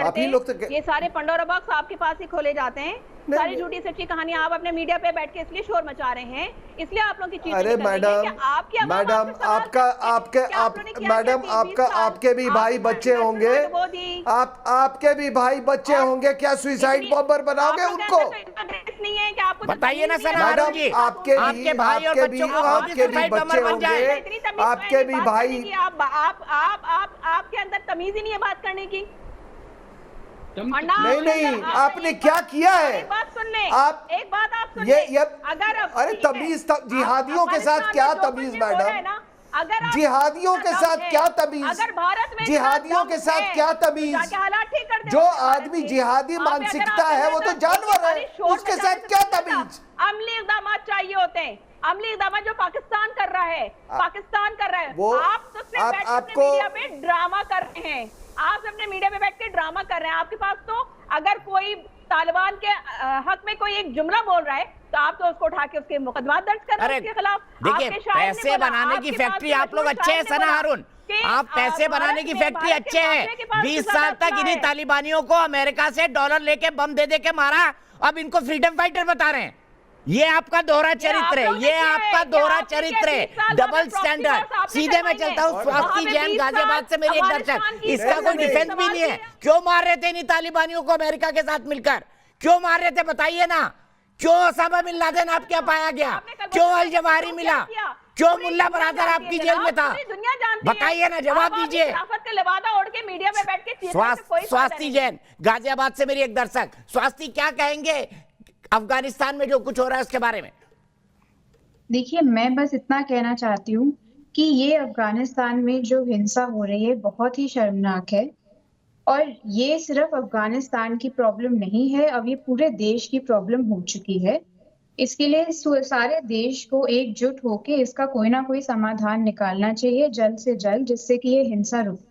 आप ही लोग तो ये सारे पंडोरा बॉक्स आपके पास ही खोले जाते हैं, सारी झूठी सच्ची कहानियां आप अपने मीडिया पे बैठ के इसलिए शोर मचा रहे हैं, इसलिए आप लोग की चीजें। अरे मैडम आपके भी भाई बच्चे होंगे, आपके भी भाई बच्चे होंगे, क्या सुसाइड बॉम्बर बनाओगे उनको? नहीं है कि आपको बताइए ना सर, मैडम आपके भाई और बच्चों को आपके भी बच्चे होंगे, आपके भी भाई। आपके अंदर तमीज ही नहीं है बात करने की। नहीं, आपने क्या किया है? एक बात सुन ले, आप एक बात आप सुन ले। अगर अरे तमीज, जिहादियों के साथ क्या तमीज मैडम? अगर जिहादियों के साथ क्या तमीज? अगर भारत में जिहादियों के साथ क्या तमीज? जो आदमी जिहादी मानसिकता है वो तो जानवर है, उसके साथ क्या तमीज? अमली इक़दाम चाहिए होते हैं, अमली इक़दाम जो पाकिस्तान कर रहा है, वो आप तो सिर्फ आपको मीडिया पे ड्रामा कर रहे हैं, आप अपने मीडिया पे बैठ के ड्रामा कर रहे हैं। आपके पास तो अगर कोई तालिबान के हक में कोई एक जुमला बोल रहा है तो आप तो उसको उठा के उसके मुकदमा दर्ज कर रहे हैं उसके खिलाफ। देखिए, पैसे बनाने की फैक्ट्री आप लोग अच्छे हैं सना हारून, आप पैसे बनाने की फैक्ट्री अच्छे हैं। 20 साल तक इन्हीं तालिबानियों को अमेरिका से डॉलर लेके बम दे के मारा, अब इनको फ्रीडम फाइटर बता रहे हैं। ये आपका दोहरा चरित्र है, ये आपका दोहरा चरित्र है, डबल स्टैंडर्ड। सीधे मैं चलता हूँ, स्वास्थ्य जैन गाजियाबाद से मेरी एक दर्शक, इसका कोई डिफेंस भी नहीं है। क्यों मार रहे थे इन तालिबानियों को अमेरिका के साथ मिलकर? क्यों मार रहे थे बताइए ना? क्यों ओसामा बिन लादेन आपके यहाँ पाया गया? क्यों अल जवाहिरी मिला? क्यों मुल्ला बरादर आपकी जेल में था? बताइए ना, जवाब दीजिए। स्वास्थ्य जैन गाजियाबाद से मेरी एक दर्शक, स्वास्थ्य क्या कहेंगे अफगानिस्तान में जो कुछ हो रहा है उसके बारे में? देखिए, मैं बस इतना कहना चाहती हूँ कि ये अफगानिस्तान में जो हिंसा हो रही है बहुत ही शर्मनाक है, और ये सिर्फ अफगानिस्तान की प्रॉब्लम नहीं है, अब ये पूरे देश की प्रॉब्लम हो चुकी है। इसके लिए सारे देश को एकजुट होकर इसका कोई ना कोई समाधान निकालना चाहिए जल्द से जल्द, जिससे कि ये हिंसा रुके।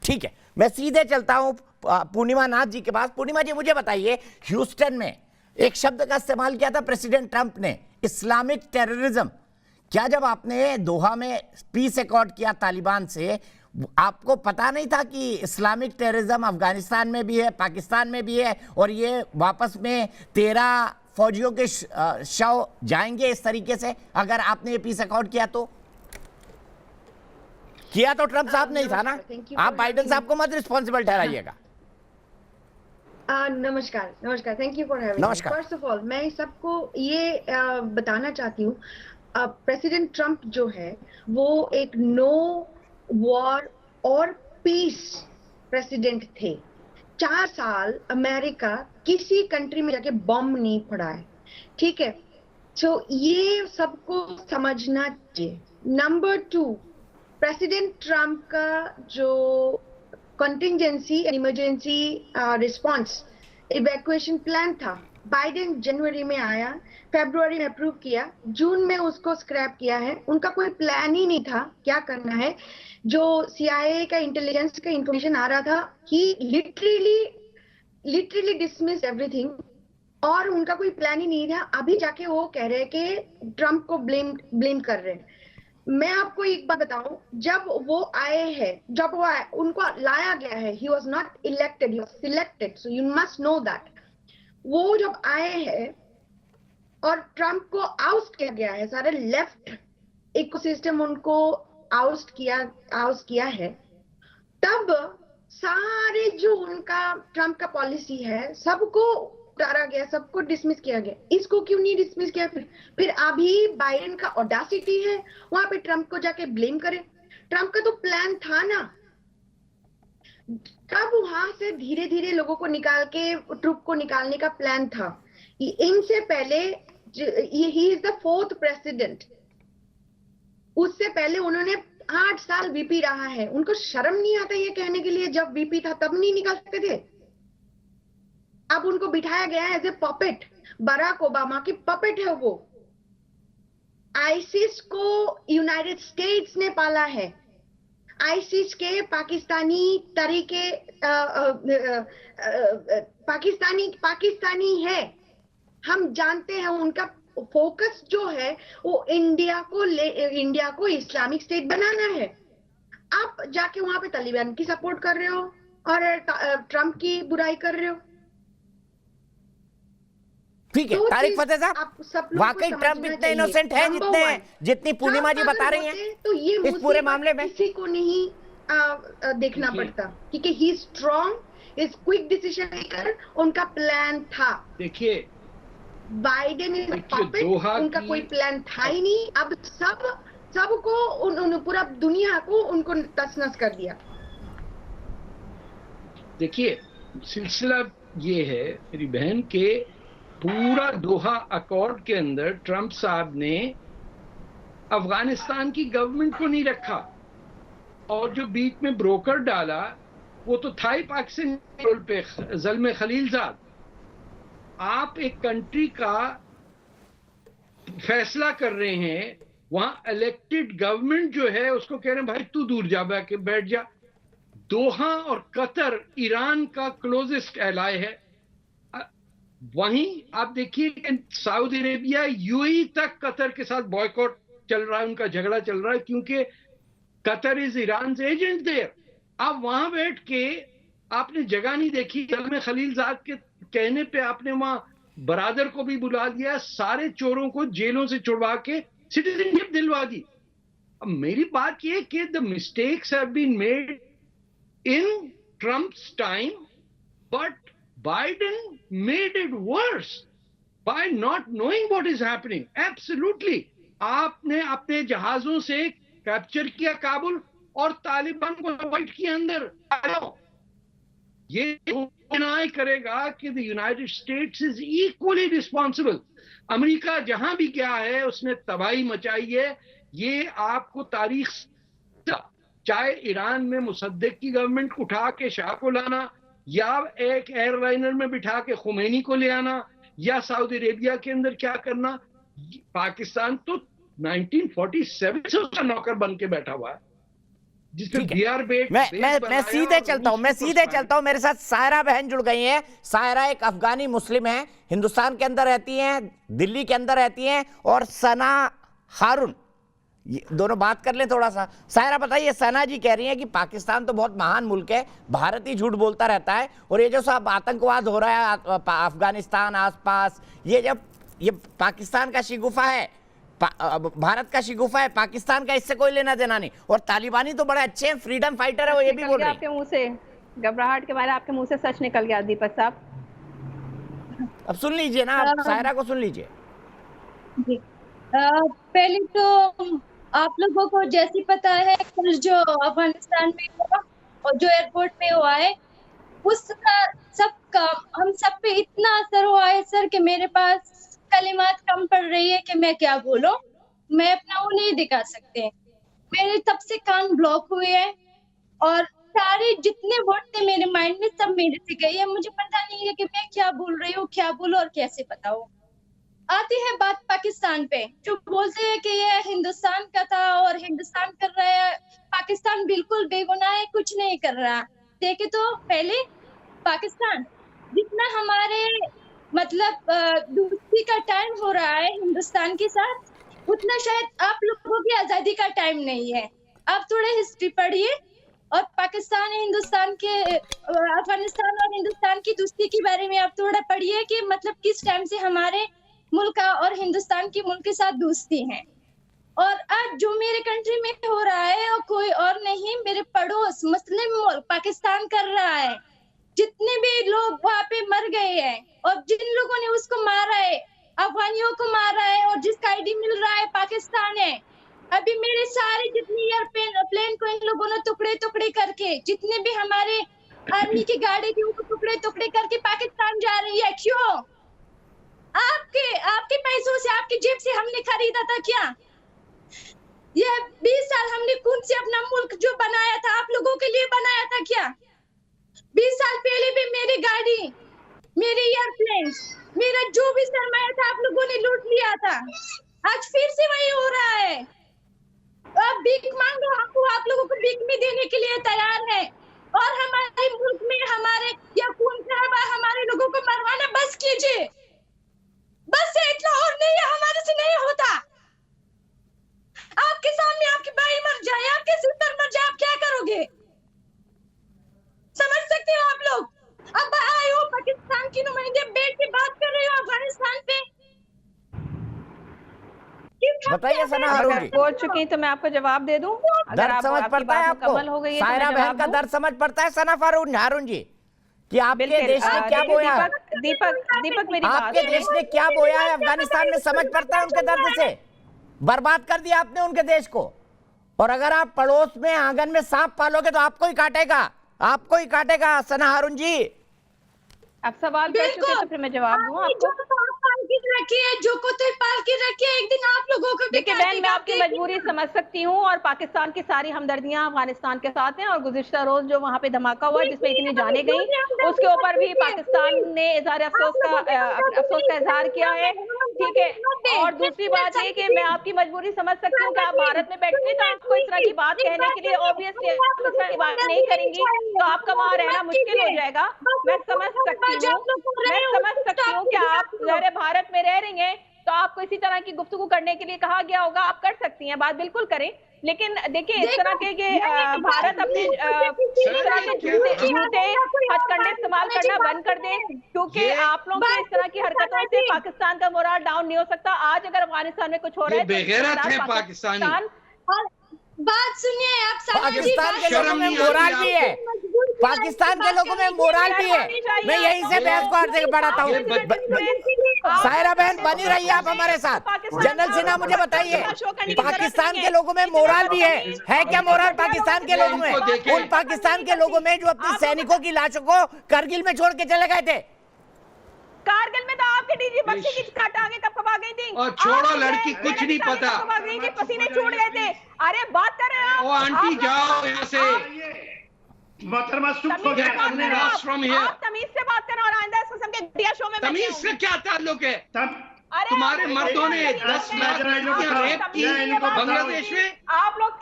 ठीक है, मैं सीधे चलता हूं पूर्णिमा नाथ जी के पास। पूर्णिमा जी, मुझे बताइए, ह्यूस्टन में एक शब्द का इस्तेमाल किया था प्रेसिडेंट ट्रंप ने, इस्लामिक टेररिज्म। क्या जब आपने दोहा में पीस अकॉर्ड किया तालिबान से, आपको पता नहीं था कि इस्लामिक टेररिज्म अफगानिस्तान में भी है, पाकिस्तान में भी है, और ये वापस में 13 फौजियों के शव जाएंगे इस तरीके से? अगर आपने ये पीस अकॉर्ड किया तो ट्रंप साहब नहीं था ना? आप बाइडेन साहब को मत रिस्पॉन्सिबल ठहराइएगा। नमस्कार, thank you for having me. First of all मैं सबको ये बताना चाहती हूँ, प्रेसिडेंट ट्रंप जो है वो एक नो वॉर और पीस प्रेसिडेंट थे। 4 साल अमेरिका किसी कंट्री में जाके बॉम्ब नहीं पड़ा है, ठीक है? तो ये सबको समझना चाहिए। नंबर 2, प्रेसिडेंट ट्रंप का जो contingency emergency response evacuation plan था, बाइडेन जनवरी में आया, फरवरी में अप्रूव किया, जून में उसको स्क्रैप किया है। उनका कोई प्लान ही नहीं था क्या करना है। जो CIA का इंटेलिजेंस का इंफॉर्मेशन आ रहा था, ही लिटरली डिसमिस एवरीथिंग, और उनका कोई प्लान ही नहीं था। अभी जाके वो कह रहे हैं कि ट्रंप को ब्लेम कर रहे हैं। मैं आपको एक बात बताऊं, जब वो आए हैं, उनको लाया गया है, he was not elected, he was selected, so you must know that। वो जब आए हैं और ट्रंप को आउस्ट किया गया है, सारे लेफ्ट इकोसिस्टम उनको आउस्ट किया है, तब सारे जो उनका ट्रंप का पॉलिसी है सबको उतारा गया, सबको डिसमिस किया गया। इसको क्यों नहीं डिसमिस किया? फिर अभी बाइडेन का ऑडासिटी है वहां पे ट्रंप को जाके ब्लेम करे। ट्रंप का तो प्लान था ना, कब वहां से धीरे धीरे लोगों को निकाल के, ट्रुप को निकालने का प्लान था? इनसे पहले he is the 4th president, उससे पहले उन्होंने 8 साल वीपी रहा है। उनको शर्म नहीं आता ये कहने के लिए, जब वीपी था तब नहीं निकाल सकते थे? अब उनको बिठाया गया है as a puppet, Barack Obama की पपेट है वो। आईसिस को यूनाइटेड स्टेट्स ने पाला है। आईसिस के पाकिस्तानी तरीके पाकिस्तानी है, हम जानते हैं। उनका फोकस जो है वो इंडिया को इस्लामिक स्टेट बनाना है। आप जाके वहां पे तालिबान की सपोर्ट कर रहे हो और ट्रम्प की बुराई कर रहे हो। ठीक है तारिक फतेह साहब, वाकई ट्रम्प इतने इनोसेंट है जितनी पूर्णिमा जी बता रही हैं तो ये इस पूरे मामले में किसी को नहीं देखना पड़ता, क्योंकि he strong, is quick decision maker, उनका प्लान था। देखिए बाइडेन इज पपेट, उनका कोई प्लान था ही नहीं। अब सबको पूरा दुनिया को उनको तसनस कर दिया। देखिए सिलसिला ये है मेरी बहन के, पूरा दोहा अकॉर्ड के अंदर ट्रंप साहब ने अफगानिस्तान की गवर्नमेंट को नहीं रखा, और जो बीच में ब्रोकर डाला वो तो था ही पाकिस्तान पे ज़ल्मे खलीलजाद। आप एक कंट्री का फैसला कर रहे हैं, वहां इलेक्टेड गवर्नमेंट जो है उसको कह रहे हैं भाई तू दूर जा के बैठ जा। दोहा और कतर ईरान का क्लोजेस्ट एलाय है। वहीं आप देखिए सऊदी अरेबिया, यूएई तक कतर के साथ बॉयकॉट चल रहा है, उनका झगड़ा चल रहा है, क्योंकि Qatar is Iran agent there. आप वहां बैठ के आपने जगह नहीं देखी, ज़ल्मे खलीलजाद के कहने पे आपने वहां बरादर को भी बुला लिया, सारे चोरों को जेलों से छुड़वा के सिटीजनशिप दिलवा दी। अब मेरी बात ये कि the mistakes have been made in Trump's time, but Biden made it worse by not knowing what is happening. Absolutely. आपने अपने जहाजों से कैप्चर किया काबुल और तालिबान को अवॉइड किया अंदर। ये डिनाई करेगा कि the United states is equally responsible. America जहां भी गया है उसने तबाही मचाई है। ये आपको तारीख, चाहे ईरान में मुसद्दिक की गवर्नमेंट उठा के शाह को लाना, या एक एयरलाइनर में बिठा के खुमैनी को ले आना, या सऊदी अरेबिया के अंदर क्या करना। पाकिस्तान तो 1947 से उसका नौकर बन के बैठा हुआ है, जिसमें बीआर बेट। मैं सीधे चलता हूं, मेरे साथ सायरा बहन जुड़ गई हैं। सायरा एक अफगानी मुस्लिम है, हिंदुस्तान के अंदर रहती हैं, दिल्ली के अंदर रहती हैं, और सना हारून, दोनों बात कर लें थोड़ा सा। सायरा बताइए, सना जी कह रही हैं कि पाकिस्तान तो बहुत महान मुल्क है, भारत ही झूठ बोलता रहता है, और ये जो सब आतंकवाद हो रहा है अफगानिस्तान आसपास, ये पाकिस्तान का शिगुफा है, भारत का शिगुफा है, पाकिस्तान का इससे कोई लेना देना नहीं। और तालिबानी तो बड़े अच्छे हैं, फ्रीडम फाइटर है वो, ये भी बोल रहे हैं। आपके मुंह से घबराहट के बारे में आपके मुंह से सच निकल गया दीपक साहब। अब सुन लीजिए ना, आप सायरा को सुन लीजिए। पहले तो आप लोगों को जैसे पता है कल जो अफगानिस्तान में हुआ और जो एयरपोर्ट पे हुआ है, उसका सबका हम सब पे इतना असर हुआ है सर कि मेरे पास कलिमात कम पड़ रही है कि मैं क्या बोलूं। मैं अपना वो नहीं दिखा सकते, मेरे तब से कान ब्लॉक हुए हैं और सारे जितने वर्ड थे मेरे माइंड में सब मेरे से गए हैं। मुझे पता नहीं है कि मैं क्या बोल रही हूँ, क्या बोलूं और कैसे बताऊं। आती है बात पाकिस्तान पे, जो बोलते हैं कि ये हिंदुस्तान का था और हिंदुस्तान कर रहा है, पाकिस्तान बिल्कुल बेगुनाह है, कुछ नहीं कर रहा। देखे तो पहले पाकिस्तान जितना हमारे मतलब दोस्ती का टाइम हो रहा है हिंदुस्तान के साथ, उतना शायद आप लोगों की आजादी का टाइम नहीं है। आप थोड़ा हिस्ट्री पढ़िए और पाकिस्तान हिंदुस्तान के अफगानिस्तान और हिंदुस्तान की दोस्ती के बारे में आप थोड़ा पढ़िए कि मतलब किस टाइम से हमारे मुल्क और हिंदुस्तान के मुल्क के साथ दोस्ती है। और आज जो मेरे कंट्री में हो रहा है और कोई और नहीं, मेरे पड़ोस मुस्लिम मुल्क पाकिस्तान कर रहा है। जितने भी लोग वहाँ पे मर गए हैं और जिन लोगों ने उसको मारा है, अफगानियों को मारा है, और जिसका आईडी मिल रहा है पाकिस्तान है। अभी मेरे सारे जितने एयरप्लेन को इन लोगों ने टुकड़े टुकड़े करके, जितने भी हमारे आर्मी की गाड़ी थी उनको टुकड़े टुकड़े करके पाकिस्तान जा रही है। क्यों? आपके पैसों से, आपकी जेब से हमने खरीदा था क्या? ये 20 साल हमने खून से अपना मुल्क जो बनाया था, आप लोगों के लिए बनाया था क्या? 20 साल पहले भी मेरी गाड़ी, मेरे एयरप्लेन, मेरा जो भी सरमाया था आप लोगों ने लूट लिया था। आज फिर से वही हो रहा है। आप भीख मांगो, हमको आप लोगों को भीख में देने के लिए तैयार है। और हमारे मुल्क में हमारे या खून खराबा हमारे लोगों को मरवाना बस कीजिए, बस से इतना और नहीं है, हमारे से नहीं होता। आपके सामने आपकी भाई मर जाए, आपके सिस्टर मर जाए, आप क्या करोगे? समझ सकते हो आप लोग? अब आए हो पाकिस्तान की नुमाइंदे, बैठ के बात कर रहे हो अफगानिस्तान पे। बताइए सना हारून जी। बोल चुकी तो मैं आपको जवाब दे दूं। दर्द समझ पड़ता है आपको? सायरा बहन का दर्द समझ पड़ता है सना हारून जी कि आपके देश ने क्या बोया है? दीपक मेरी बात, आपके देश ने क्या बोया है अफगानिस्तान में, समझ पड़ता है उनके दर्द से? बर्बाद कर दिया आपने उनके देश को। और अगर आप पड़ोस में आंगन में सांप पालोगे तो आपको ही काटेगा, आपको ही काटेगा सना हारून जी। आप सवाल कर चुके तो फिर मैं जवाब दूं आपको। जो कुत्ते पाल के रखे, एक दिन आप लोगों को। देखिए बहन, मैं आपकी मजबूरी समझ सकती हूँ और पाकिस्तान की सारी हमदर्दियां अफगानिस्तान के साथ हैं। और गुज़िश्ता रोज जो वहाँ पे धमाका हुआ जिसमें इतनी जाने गई, उसके ऊपर भी पाकिस्तान ने इज़हार अफसोस का इजहार किया है। ठीक है। और दूसरी बात ये कि मैं आपकी मजबूरी समझ सकती हूँ कि आप भारत में बैठे तो आपको इस तरह की बात कहने के लिए ऑब्वियसली इस तरह की बात नहीं करेंगी तो आपका वहाँ रहना मुश्किल हो जाएगा। मैं समझ सकती हूँ कि आप भारत में रह रही हैं तो आपको इसी तरह की गुफ्तगू करने के लिए कहा गया होगा। आप कर सकती हैं, बात बिल्कुल करें। लेकिन देखिए इस तरह के भारत अपने झूठे हथकंडे इस्तेमाल करना बंद कर दे, क्योंकि आप लोगों की इस तरह की हरकतों से पाकिस्तान का मोरल डाउन नहीं हो सकता। आज अगर अफगानिस्तान में कुछ हो रहा है तो पाकिस्तान, बात सुनिए आप, पाकिस्तान के लोगों में मोरल भी है, पाकिस्तान के लोगों में मोरल भी है। मैं यहीं से बहस को आगे बढ़ाता हूँ। सायरा बहन बनी रही आप हमारे साथ। जनरल सिन्हा मुझे बताइए, पाकिस्तान के लोगों में मोरल भी है क्या मोरल पाकिस्तान के लोगों में? उन पाकिस्तान के लोगों में जो अपने सैनिकों की लाशों को करगिल में छोड़ के चले गए थे। कारगिल में तो आपके डीजी बख्शी की टांगे कब आ गई थी? और छोड़ो लड़की, कुछ नहीं पता, पसीने छूट गए थे। अरे बात कर रहे हैं आप, आंटी जाओ यहाँ से। मोहतरमा चुप हो जाए, आप तमीज से बात करें और आइंदा इस किस्म के घटिया शो में तमीज से क्या ताल्लुक है? तुम्हारे मर्दों ने 10 लाख लड़कियां रेप की बांग्लादेश में। आप लोग को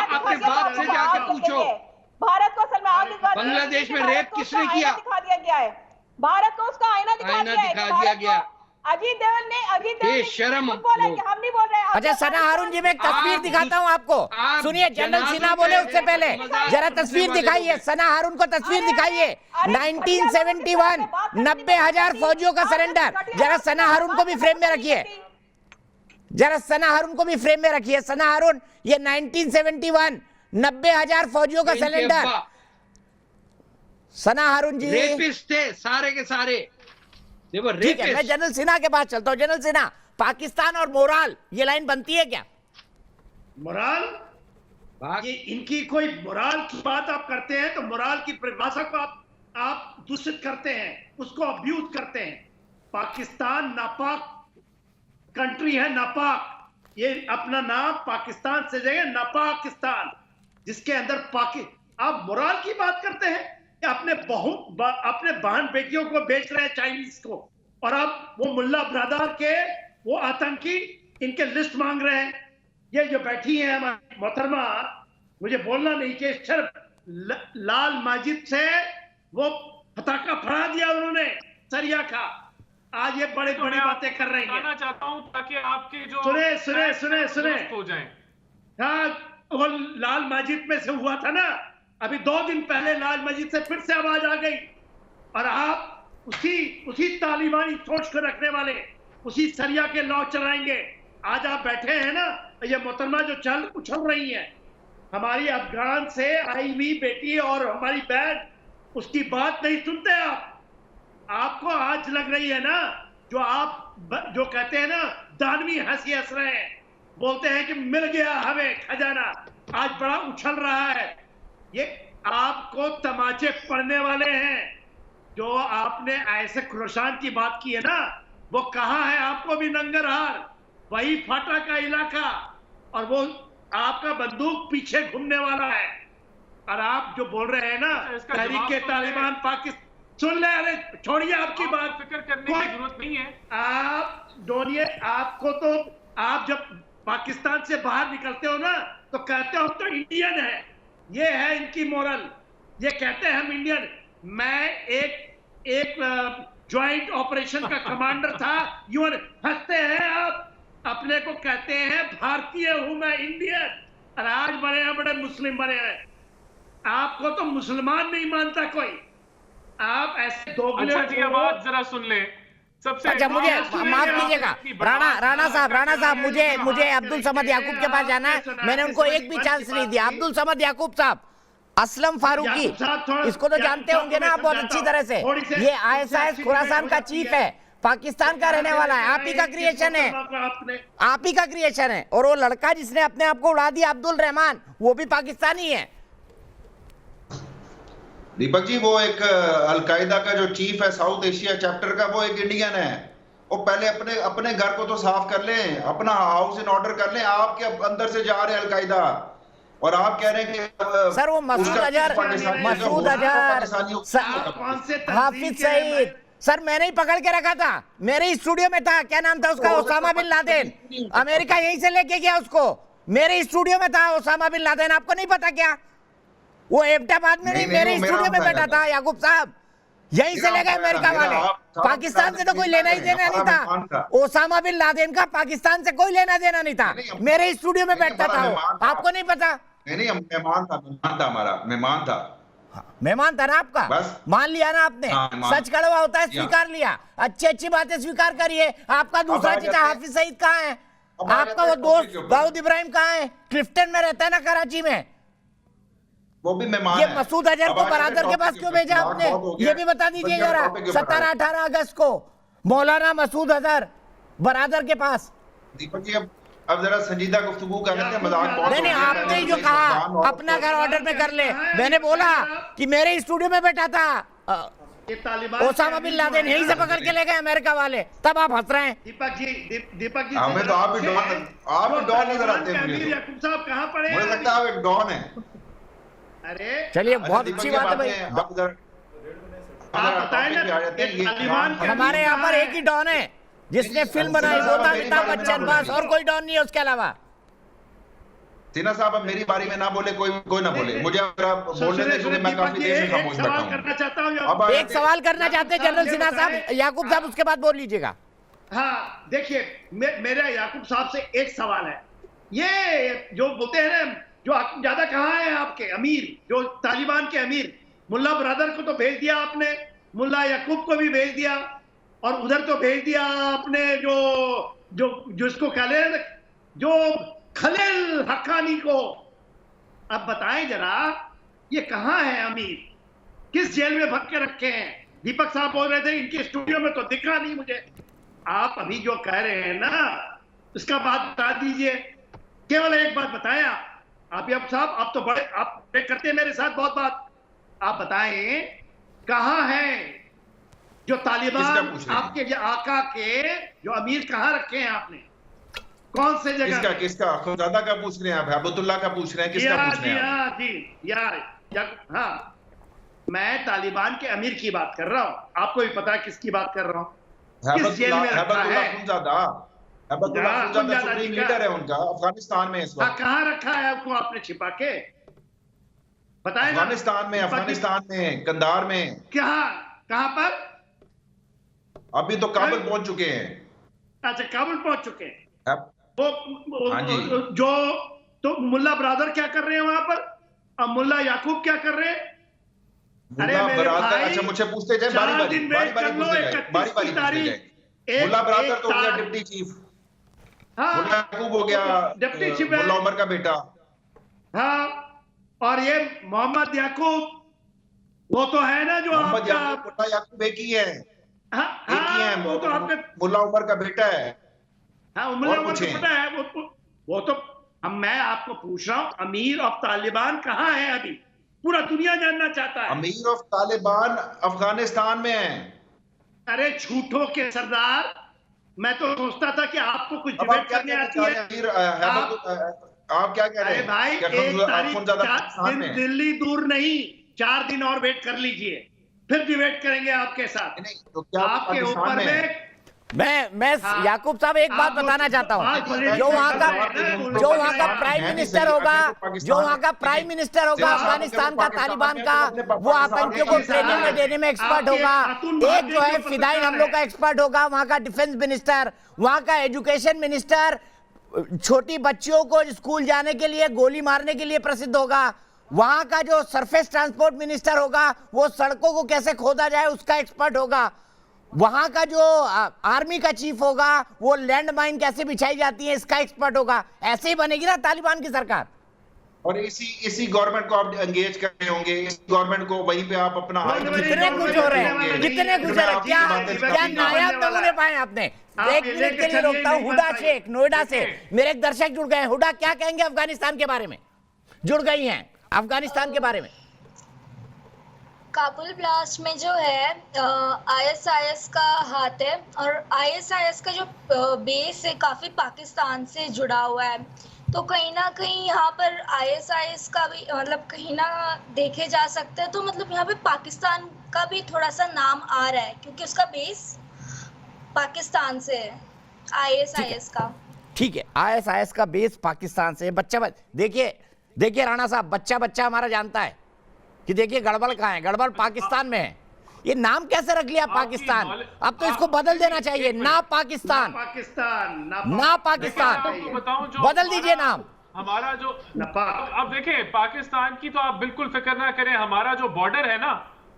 अपने बाप से जाके पूछो, भारत को असल में बांग्लादेश में रेप किसने किया? दिखा दिया गया है भारत को, उसका आईना दिखा दिया गया। अजीत देवल शर्म बोला कि हम नहीं बोल रहे। अच्छा सना हारून जी, मैं एक तस्वीर दिखाता हूँ आपको। सुनिए, जनरल सिन्हा बोले उससे पहले जरा तस्वीर दिखाइए। सना हारून को तस्वीर दिखाइए। 1971 90,000 फौजियों का सरेंडर। जरा सना हारून को भी फ्रेम में रखिए, जरा सना हारून को भी फ्रेम में रखिए। सना हारून, ये 1971 90,000 फौजियों का सरेंडर। सना हारून जी रेपिस्ट थे सारे के सारे। ठीक है, मैं जनरल सिन्हा के पास चलता हूँ। जनरल सिन्हा, पाकिस्तान और मोराल ये लाइन बनती है क्या? मोराल, ये इनकी कोई मोराल की बात आप करते हैं तो मोराल की परिभाषा को आप दूषित करते हैं, उसको अब्यूज करते हैं। पाकिस्तान नापाक कंट्री है, नापाक। ये अपना नाम पाकिस्तान से जगह नापाकिस्तान, जिसके अंदर आप मोराल की बात करते हैं। अपने बहन बेटियों को बेच रहे हैं चाइनीज को, और अब वो मुल्ला ब्रदर के वो आतंकी इनके लिस्ट मांग रहे हैं। ये जो बैठी है हमारी मोहतरमा, मुझे बोलना नहीं कि सिर्फ लाल माजिद से वो पटाखा फड़ा दिया उन्होंने सरिया का। आज ये बड़ी बातें कर रही हैं। चाहता हूं ताकि आपके जो सुने हो जाए। हाँ, वो लाल माजिद में से हुआ था ना, अभी 2 दिन पहले लाल मस्जिद से फिर से आवाज आ गई। और आप उसी तालिबानी सोच को रखने वाले उसी सरिया के लॉ चलाएंगे। आज आप बैठे हैं ना, ये मोहतरमा जो उछल रही हैं, हमारी अफगान से आई हुई बेटी और हमारी बहन, उसकी बात नहीं सुनते आप। आपको आज लग रही है ना, जो कहते हैं ना दानवी हंसी हंस रहे हैं, बोलते हैं कि मिल गया हमें खजाना, आज बड़ा उछल रहा है। ये आपको तमाचे पड़ने वाले हैं। जो आपने ऐसे खुरासान की बात की है ना, वो कहाँ है? आपको भी नंगरहार, वही फाटा का इलाका, और वो आपका बंदूक पीछे घूमने वाला है। और आप जो बोल रहे हैं ना तहरीक तालिबान पाकिस्तान, सुन ले, अरे छोड़िए आपकी बात, फिक्र करने की जरूरत नहीं है। आप डोनिए, आपको तो आप जब पाकिस्तान से बाहर निकलते हो ना तो कहते हो हम तो इंडियन है। ये है इनकी मोरल, ये कहते हैं हम इंडियन। मैं एक ज्वाइंट ऑपरेशन का कमांडर था। यूं हंसते हैं आप, अपने को कहते हैं भारतीय हूं मैं, इंडियन, और आज बने हैं बड़े मुस्लिम बने हैं। आपको तो मुसलमान नहीं मानता कोई, आप ऐसे दोगले। अच्छा जी, अब बात जरा सुन ले। सबसे अच्छा, मुझे माफ कीजिएगा राणा साहब, मुझे अब्दुल समद याकूब के पास जाना है। मैंने उनको एक भी चांस नहीं दिया। अब्दुल समद याकूब साहब, असलम फारूकी, इसको तो जानते होंगे ना आप बहुत अच्छी तरह से। ये ISIS खुरासान का चीफ है, पाकिस्तान का रहने वाला है, आप ही का क्रिएशन है, आप ही का क्रिएशन है। और वो लड़का जिसने अपने आप को उड़ा दिया, अब्दुल रहमान, वो भी पाकिस्तानी है। दीपक जी, वो एक अलकायदा का जो चीफ है साउथ एशिया चैप्टर का, वो एक इंडियन है। वो पहले अपने घर को तो साफ कर लें, अपना हाउस इन ऑर्डर कर लें। आपके अंदर से जा रहे हैं अलकायदा, और आप कह रहे हैं कि सर वो मसूद अजहर, हाफिज सईद, सर मैंने ही पकड़ के रखा था, मेरे स्टूडियो में था। क्या नाम था उसका? Osama bin Laden. अमेरिका यहीं से लेके गया उसको, मेरे स्टूडियो में था ओसामा बिन लादेन। आपको नहीं पता क्या? वो एबटाबाद में नहीं, मेरे स्टूडियो में बैठा था याकूब साहब। यहीं से ले गए अमेरिका वाले। पाकिस्तान से तो कोई लेना ही देना नहीं था। ओसामा बिन लादेन का पाकिस्तान से कोई लेना देना नहीं था। मेरे स्टूडियो में बैठता था वो, आपको नहीं पता? नहीं, मेहमान था हमारा, मेहमान था। मेहमान था ना आपका, मान लिया ना आपने। सच कड़वा होता है, स्वीकार लिया। अच्छी बातें स्वीकार करिए। आपका दूसरा चचा हाफिज सईद कहाँ है? आपका वो दोस्त दाऊद इब्राहिम कहाँ है? क्लिफ्टन में रहता है ना, कराची में। वो भी मेहमान ये है। मसूद अजहर को बरादर के पास क्यों भेजा आपने? ये भी बता दीजिए जरा। 17-18 अगस्त को मौलाना मसूद अजहर बरादर के पास। दीपक जी, अब जरा संजीदा गुफ्तगू कर लेते हैं। मजाक नहीं, आपने ही जो कहा अपना घर ऑर्डर में कर ले। मैंने बोला कि मेरे स्टूडियो में बैठा था ओसामा बिन लादेन, यहीं से पकड़ के ले गए अमेरिका वाले, तब आप हंस रहे हैं। दीपक जी हमें तो आप भी डॉन नजर आते हैं। याकूब साहब कहाँ पड़े? मुझे लगता है आप एक डॉन है। अरे चलिए, बहुत अच्छी बात है भाई। आप बताएं ना, हमारे यहाँ पर एक ही डॉन है जिसने फिल्म बनाई, वो था अमिताभ बच्चन, बस, और कोई डॉन नहीं है उसके अलावा। सिन्हा साहब, अब मेरी बारी में ना बोले, कोई ना बोले। मुझे बोलने दें, क्योंकि मैं काफी देर से खामोश बैठा हूं। एक सवाल करना चाहते हैं जनरल सिन्हा साहब, याकूब साहब उसके बाद बोल लीजिएगा। हाँ, देखिए, मेरा याकूब साहब से एक सवाल है। ये जो बोलते हैं ना, जो ज्यादा कहाँ है आपके अमीर, जो तालिबान के अमीर, मुल्ला ब्रदर को तो भेज दिया आपने, मुल्ला याकूब को भी भेज दिया, और उधर तो भेज दिया आपने जो इसको जो खलील हक्कानी को। अब बताएं जरा, ये कहाँ है अमीर? किस जेल में भग के रखे हैं? दीपक साहब बोल रहे थे इनके स्टूडियो में, तो दिखा नहीं मुझे। आप अभी जो कह रहे हैं ना, इसका बात बता दीजिए। केवल एक बात बताएं आप साहब, आप तो बड़े, आप करते हैं मेरे साथ बहुत बात। आप बताएं कहाँ है जो तालिबान आपके जो आका के जो अमीर कहाँ रखे हैं आपने? कौन से जगह? किसका खुदादा का पूछ रहे हैं आप? अब्दुल्ला का पूछ रहे हैं? किसका पूछ रहे हैं? हाँ, मैं तालिबान के अमीर की बात कर रहा हूँ। आपको भी पता है किसकी बात कर रहा हूँ? किस जेल में रखा है? लीडर है उनका अफगानिस्तान में इस वक्त। कहाँ रखा है आपको आपने छिपा के? बताएं। अफगानिस्तान में कंधार में। कहाँ पर? अभी तो काबुल पहुंच चुके हैं। अच्छा, काबुल पहुंच चुके हैं। वो जो तो मुल्ला ब्रदर क्या कर रहे हैं वहां पर, और मुल्ला याकूब क्या कर रहे हैं? अरे मेरे भाई, अच्छा मुझे पूछते जाए, बारी बारी। मुल्ला ब्रदर तो हो गया डिप्टी चीफ, मुल्ला याकूब हो गया डिप्टी चीफ, मुल्ला उमर का बेटा। हाँ, और ये मोहम्मद याकूब, वो तो है ना जो मोहम्मद याकूब, मुल्ला याकूब एक ही है। वो तो आपने मुल्ला उमर का बेटा है। हाँ, मुल्ला उमर का बेटा है। वो तो मैं आपको पूछ रहा हूं, अमीर ऑफ तालिबान कहाँ है अभी? पूरा दुनिया जानना चाहता है। अमीर ऑफ तालिबान अफगानिस्तान में है। अरे झूठों के सरदार, मैं तो सोचता था कि आपको कुछ डिबेट करने आती है। आप क्या कह रहे हैं? भाई 1 तारीख दिल्ली दूर नहीं, 4 दिन और वेट कर लीजिए, फिर डिबेट करेंगे आपके साथ। तो क्या आपके ऊपर में मैं याकूब साहब एक बात बताना चाहता हूँ, जो वहाँ का प्राइम मिनिस्टर होगा अफगानिस्तान का, तालिबान का, वो आतंकियों को ट्रेनिंग में देने में एक्सपर्ट होगा। एक जो है फिदाई हमलों का एक्सपर्ट होगा, वहाँ का डिफेंस मिनिस्टर, वहाँ का एजुकेशन मिनिस्टर छोटी बच्चियों को स्कूल जाने के लिए गोली मारने के लिए प्रसिद्ध होगा। वहाँ का जो सरफेस ट्रांसपोर्ट मिनिस्टर होगा, वो सड़कों को कैसे खोदा जाए उसका एक्सपर्ट होगा। वहां का जो आर्मी का चीफ होगा, वो लैंड माइन कैसे बिछाई जाती है इसका एक्सपर्ट होगा। ऐसे ही बनेगी ना तालिबान की सरकार। और इसी गवर्नमेंट को आप एंगेज कर रहे होंगे, इस गवर्नमेंट को वहीं पे आप अपना कितने कुछ हो रहे हैं, कितने कुछ हो रहे हैं। क्या नायाब नमूने पाए आपने। एक मिनट के लिए रोकता हूँ। हुडा शेख नोएडा से मेरे एक दर्शक जुड़ गए हैं। हुडा, क्या कहेंगे अफगानिस्तान के बारे में? जुड़ गई हैं अफगानिस्तान के बारे में। काबुल ब्लास्ट में जो है आईएसआईएस का हाथ है, और आईएसआईएस का जो बेस है काफ़ी पाकिस्तान से जुड़ा हुआ है। तो कहीं ना कहीं यहाँ पर आईएसआईएस का भी मतलब कहीं ना देखे जा सकते हैं, तो मतलब यहाँ पे पाकिस्तान का भी थोड़ा सा नाम आ रहा है, क्योंकि उसका बेस पाकिस्तान से है आईएसआईएस का। ठीक है, आईएसआईएस का बेस पाकिस्तान से। देखिए राणा साहब, बच्चा हमारा जानता है कि देखिए गड़बड़ कहाँ है, गड़बड़ पाकिस्तान में है। ये नाम कैसे रख लिया पाकिस्तान? अब तो इसको बदल देना चाहिए, ना पाकिस्तान, ना पाकिस्तान, बदल दीजिए नाम। हमारा जो अब देखिए पाकिस्तान की तो आप बिल्कुल फिक्र ना करें, हमारा जो बॉर्डर है ना,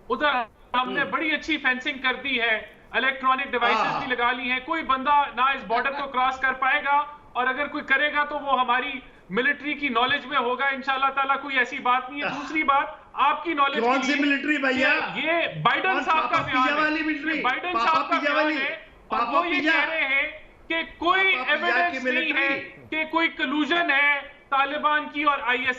उधर हमने बड़ी अच्छी फेंसिंग कर दी है, इलेक्ट्रॉनिक डिवाइसेस भी लगा ली हैं। कोई बंदा ना इस बॉर्डर को क्रॉस कर पाएगा, और अगर कोई करेगा तो वो हमारी मिलिट्री की नॉलेज में होगा इंशाल्लाह ताला। कोई ऐसी बात नहीं है। दूसरी बात, आपकी नॉलेज कौन सी मिलिट्री भैया? ये बाइडन साहब का बयान है, बाइडन साहब का बयान है, और वो ये कह रहे हैं कि कोई एविडेंस नहीं है कि कोई कलूजन है तालिबान की और आईएस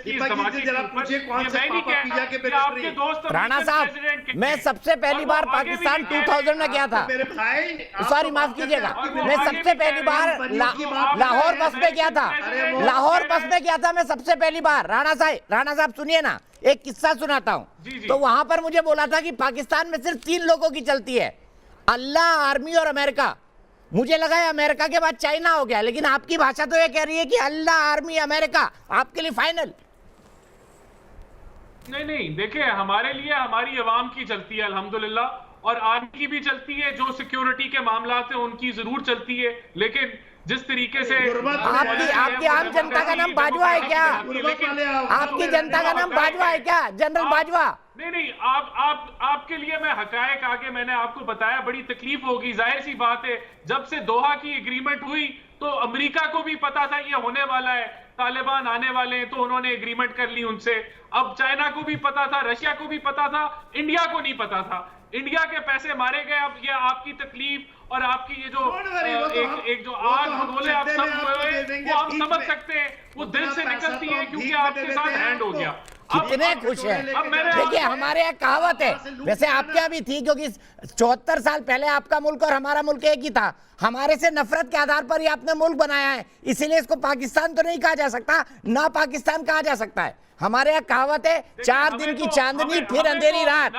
की इस धमाके के ऊपर। ये मैं नहीं कह रहा कि आपके दोस्त राणा साहब, मैं सबसे पहली बार पाकिस्तान 2000 में गया था। सॉरी, माफ कीजिएगा, मैं सबसे पहली बार लाहौर बस में गया था। लाहौर बस में गया था मैं सबसे पहली बार। राणा साहब सुनिए ना, एक किस्सा सुनाता हूँ। तो वहां पर मुझे बोला था कि पाकिस्तान में सिर्फ 3 लोगों की चलती है, अल्लाह, आर्मी और अमेरिका। मुझे लगा है अमेरिका के बाद चाइना हो गया, लेकिन आपकी भाषा तो ये कह रही है कि अल्लाह, आर्मी, अमेरिका आपके लिए फाइनल। नहीं, देखिए हमारे लिए हमारी अवाम की चलती है अल्हम्दुलिल्लाह, और आर्मी की भी चलती है। जो सिक्योरिटी के मामलात है उनकी जरूर चलती है, लेकिन जिस तरीके से आपकी आम जनता का नाम बाजवा है क्या? आपकी जनता का नाम बाजवा है क्या, जनरल बाजवा? नहीं, आपके लिए मैं हकायक आगे मैंने आपको बताया, बड़ी तकलीफ होगी। जाहिर सी बात है, जब से दोहा की एग्रीमेंट हुई तो अमेरिका को भी पता था ये होने वाला है, तालिबान आने वाले हैं, तो उन्होंने एग्रीमेंट कर ली उनसे। अब चाइना को भी पता था, रशिया को भी पता था, इंडिया को नहीं पता था। इंडिया के पैसे मारे गए। अब ये आपकी तकलीफ और आपकी ये जो एक जो आग भगोले आप सब वो हम समझ सकते हैं, वो दिल से निकलती है, क्योंकि आपके साथ हैंड हो गया। कितने खुश हैं। देखिए हमारे यहाँ कहावत है, वैसे आपके यहाँ भी थी, क्योंकि 74 साल पहले आपका मुल्क और हमारा मुल्क एक ही था। हमारे से नफरत के आधार पर ही आपने मुल्क बनाया है, इसीलिए इसको पाकिस्तान तो नहीं कहा जा सकता, ना पाकिस्तान कहा जा सकता है। हमारे यहाँ कहावत है, 4 दिन की चांदनी फिर अंधेरी रात।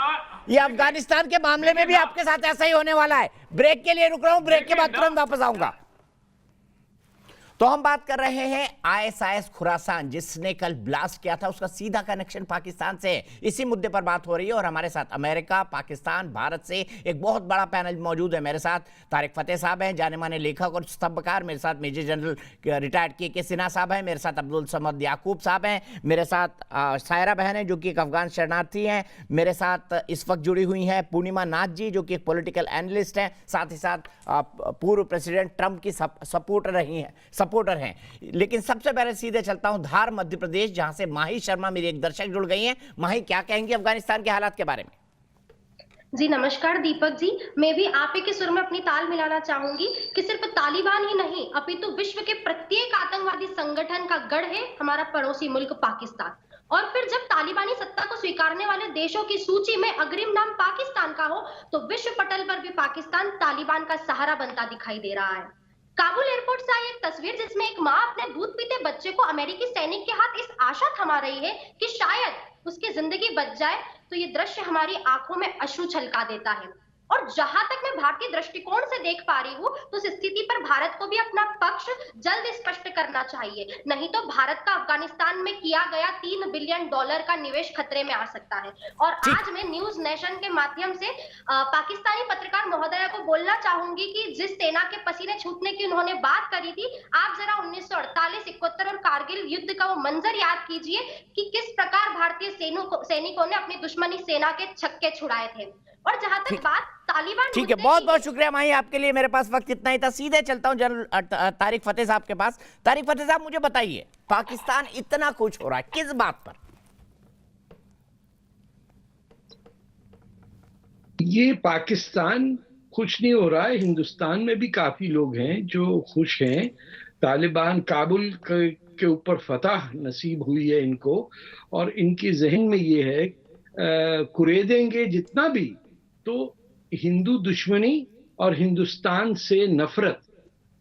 ये अफगानिस्तान के मामले में भी आपके साथ ऐसा ही होने वाला है। ब्रेक के लिए रुक रहा हूं, ब्रेक के बाद तुरंत वापस आऊंगा। तो हम बात कर रहे हैं आईएसआईएस खुरासान, जिसने कल ब्लास्ट किया था, उसका सीधा कनेक्शन पाकिस्तान से है। इसी मुद्दे पर बात हो रही है और हमारे साथ अमेरिका, पाकिस्तान, भारत से एक बहुत बड़ा पैनल मौजूद है। मेरे साथ तारिक फतेह साहब हैं, जाने माने लेखक और स्तंभकार। मेरे साथ मेजर जनरल रिटायर्ड के सिन्हा साहब हैं। मेरे साथ अब्दुल समद याकूब साहब हैं। मेरे साथ सायरा बहन है, जो कि एक अफगान शरणार्थी हैं। मेरे साथ इस वक्त जुड़ी हुई हैं पूर्णिमा नाथ जी, जो कि एक पॉलिटिकल एनालिस्ट हैं, साथ ही साथ पूर्व प्रेसिडेंट ट्रंप की सपोर्टर हैं। लेकिन सबसे पहले सीधे चलता हूं धार मध्य प्रदेश, जहां से माही शर्मा मेरी एक दर्शक जुड़ गई हैं। माही, क्या कहेंगे अफगानिस्तान के हालात के बारे में? जी नमस्कार दीपक जी, मैं भी आप ही के सुर में अपनी ताल मिलाना चाहूंगी कि सिर्फ तालिबान ही नहीं अपितु विश्व के प्रत्येक आतंकवादी संगठन का गढ़ है हमारा पड़ोसी मुल्क पाकिस्तान। और फिर जब तालिबानी सत्ता को स्वीकारने वाले देशों की सूची में अग्रिम नाम पाकिस्तान का हो तो विश्व पटल पर भी पाकिस्तान तालिबान का सहारा बनता दिखाई दे रहा है। काबुल एयरपोर्ट से आई एक तस्वीर जिसमें एक माँ अपने दूध पीते बच्चे को अमेरिकी सैनिक के हाथ इस आशा थमा रही है कि शायद उसकी जिंदगी बच जाए, तो ये दृश्य हमारी आंखों में अश्रु छलका देता है। और जहां तक मैं भारतीय दृष्टिकोण से देख पा रही हूँ तो इस स्थिति पर भारत को भी अपना पक्ष जल्द स्पष्ट करना चाहिए, नहीं तो भारत का अफगानिस्तान में किया गया $3 बिलियन का निवेश खतरे में आ सकता है। और आज मैं न्यूज नेशन के माध्यम से पाकिस्तानी पत्रकार महोदया को बोलना चाहूंगी कि जिस सेना के पसीने छूटने की उन्होंने बात करी थी, आप जरा 1948, 71 और कारगिल युद्ध का वो मंजर याद कीजिए कि किस प्रकार भारतीय सैनिकों ने अपनी दुश्मनी सेना के छक्के छुड़ाए थे। और जहां तक बात तालिबान, ठीक है, बहुत बहुत शुक्रिया माही, आपके लिए मेरे पास वक्त इतना ही था। सीधे चलता हूं जनरल तारिक फतेह साहब के पास। तारिक फतेह साहब, मुझे बताइए, पाकिस्तान इतना खुश हो रहा है किस बात पर? ये पाकिस्तान खुश नहीं हो रहा है, हिंदुस्तान में भी काफी लोग हैं जो खुश हैं। तालिबान काबुल के ऊपर फतह नसीब हुई है इनको, और इनके जहन में ये है कुरेदेंगे जितना भी तो हिंदू दुश्मनी और हिंदुस्तान से नफरत,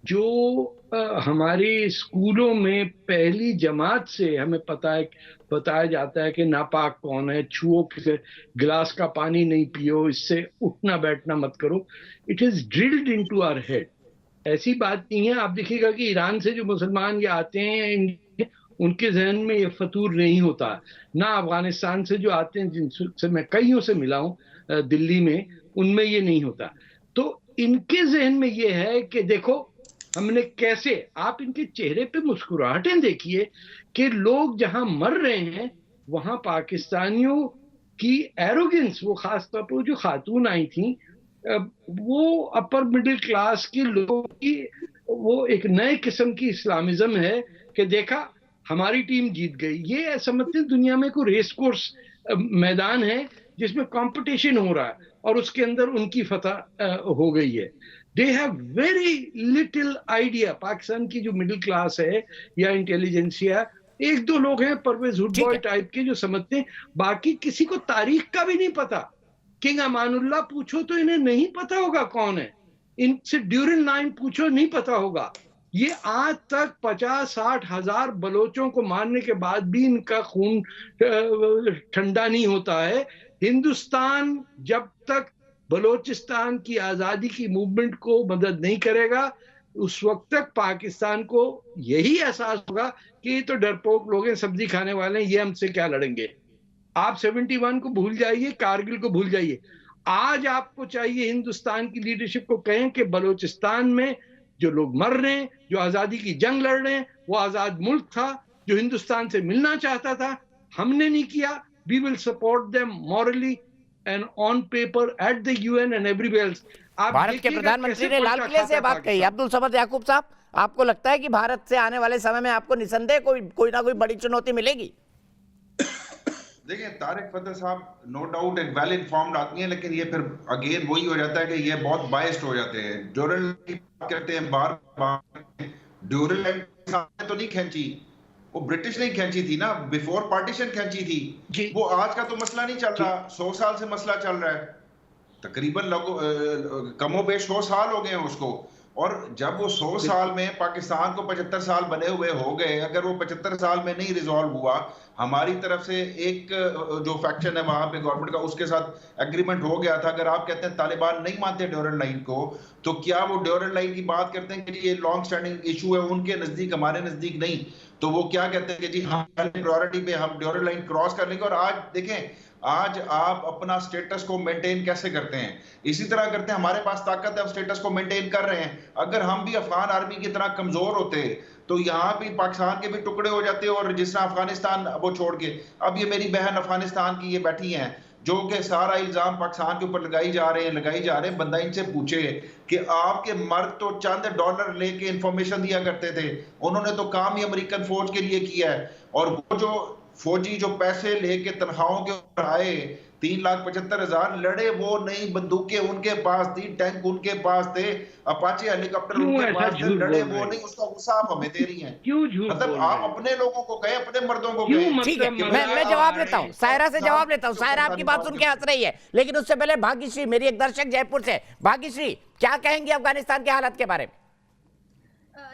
जो हमारे स्कूलों में पहली जमात से हमें बताया जाता है कि नापाक कौन है, छुओ के गिलास का पानी नहीं पियो, इससे उठना बैठना मत करो। It is drilled into our head. ऐसी बात नहीं है। आप देखिएगा कि ईरान से जो मुसलमान ये आते हैं उनके जहन में ये फतूर नहीं होता, ना अफगानिस्तान से जो आते हैं जिनसे मैं कईयों से मिला हूँ दिल्ली में, उनमें ये नहीं होता। तो इनके जहन में ये है कि देखो हमने कैसे, आप इनके चेहरे पे मुस्कुराहटें देखिए कि लोग जहां मर रहे हैं वहां पाकिस्तानियों की एरोगेंस, वो खासतौर पर जो खातून आई थी, वो अपर मिडिल क्लास के लोगों की वो एक नए किस्म की इस्लामिज्म है कि देखा हमारी टीम जीत गई। ये समझते हैं दुनिया में कोई रेस कोर्स मैदान है जिसमें कंपटीशन हो रहा है और उसके अंदर उनकी फतह हो गई है। They have very little idea. Pakistan की जो मिडिल क्लास है या इंटेलिजेंसिया, एक दो लोग हैं परवेज हुड टाइप के जो समझते हैं, बाकी किसी को तारीख का भी नहीं पता। किंग अमानुल्लाह पूछो तो इन्हें नहीं पता होगा कौन है, इनसे ड्यूरिंग लाइन पूछो नहीं पता होगा। ये आज तक 50-60 हजार बलोचों को मारने के बाद भी इनका खून ठंडा नहीं होता है। हिंदुस्तान जब तक बलोचिस्तान की आजादी की मूवमेंट को मदद नहीं करेगा, उस वक्त तक पाकिस्तान को यही एहसास होगा कि ये तो डरपोक लोग हैं, सब्जी खाने वाले हैं, ये हमसे क्या लड़ेंगे। आप 71 को भूल जाइए, कारगिल को भूल जाइए। आज आपको चाहिए हिंदुस्तान की लीडरशिप को कहें कि बलोचिस्तान में जो लोग मर रहे हैं, जो आजादी की जंग लड़ रहे हैं, वो आजाद मुल्क था जो हिंदुस्तान से मिलना चाहता था, हमने नहीं किया। We will support them morally and on paper at the UN and everywhere else. Bharat के प्रधानमंत्री ने लाल किले से बात कही। अब्दुल समद याकूब साहब, आपको लगता है कि भारत से आने वाले समय में आपको निसंदेह कोई ना कोई बड़ी चुनौती मिलेगी? देखिए, तारिक फतेह साहब नो डाउट एक वेल इन्फॉर्म्ड आदमी है, लेकिन ये फिर अगेन वही हो जाता है कि ये बहुत बायस्ड हो जाते हैं। ड्यूरल कहते हैं बार ड्यूरल तो नहीं खींची, वो ब्रिटिश नहीं खींची थी ना, बिफोर पार्टीशन खींची थी। वो आज का तो मसला नहीं चल रहा, 100 साल से मसला चल रहा है, तकरीबन कमोबेश 100 साल हो गए हैं उसको। और जब वो 100 साल में पाकिस्तान को 75 साल बने हुए हो गए, अगर वो 75 साल में नहीं रिजॉल्व हुआ, हमारी तरफ से एक जो फैक्शन है वहां पे गवर्नमेंट का, उसके साथ एग्रीमेंट हो गया था। अगर आप कहते हैं तालिबान नहीं मानते ड्यूरल लाइन को, तो क्या वो ड्यूरल लाइन की बात करते हैं कि ये लॉन्ग स्टैंडिंग इशू है उनके नजदीक, हमारे नजदीक नहीं? तो वो क्या कहते हैं कि जी हमारी प्रायोरिटी पे हम ड्यूरल लाइन क्रॉस कर लेंगे। और आज देखें, आज आप अपना स्टेटस को मेंटेन कैसे करते हैं, इसी तरह करते हैं। हमारे पास ताकत है, हम स्टेटस को मेंटेन कर रहे हैं। अगर हम भी अफगान आर्मी की तरह कमजोर होते तो यहाँ भी पाकिस्तान के भी टुकड़े हो जाते। और जिस तरह अफगानिस्तान वो छोड़ के, अब ये मेरी बहन अफगानिस्तान की ये बैठी हैं जो कि सारा इल्जाम पाकिस्तान के ऊपर लगाई जा रहे हैं। बंदा इनसे पूछे कि आपके मर्द तो चंद डॉलर लेके इंफॉर्मेशन दिया करते थे, उन्होंने तो काम ही अमेरिकन फौज के लिए किया है। और वो जो फौजी जो पैसे लेके तनख्वाहों के ऊपर आए, 3,75,000 लड़े वो नहीं, बंदूकें उनके पास थी, टैंक उनके पास थे, अपाचे हेलीकॉप्टर उनके पास थे, लड़े वो नहीं, उसका गुस्सा आप हमें दे रही हैं। क्यों झूठ मतलब बोल आप अपने लोगों को कहे, अपने मर्दों को कहे। ठीक है, मैं जवाब लेता हूँ, सायरा से जवाब लेता हूँ। सायरा आपकी बात सुन के हंस रही है, लेकिन उससे पहले भाग्यश्री, मेरी एक दर्शक जयपुर से, भाग्यश्री क्या कहेंगे अफगानिस्तान के हालत के बारे में?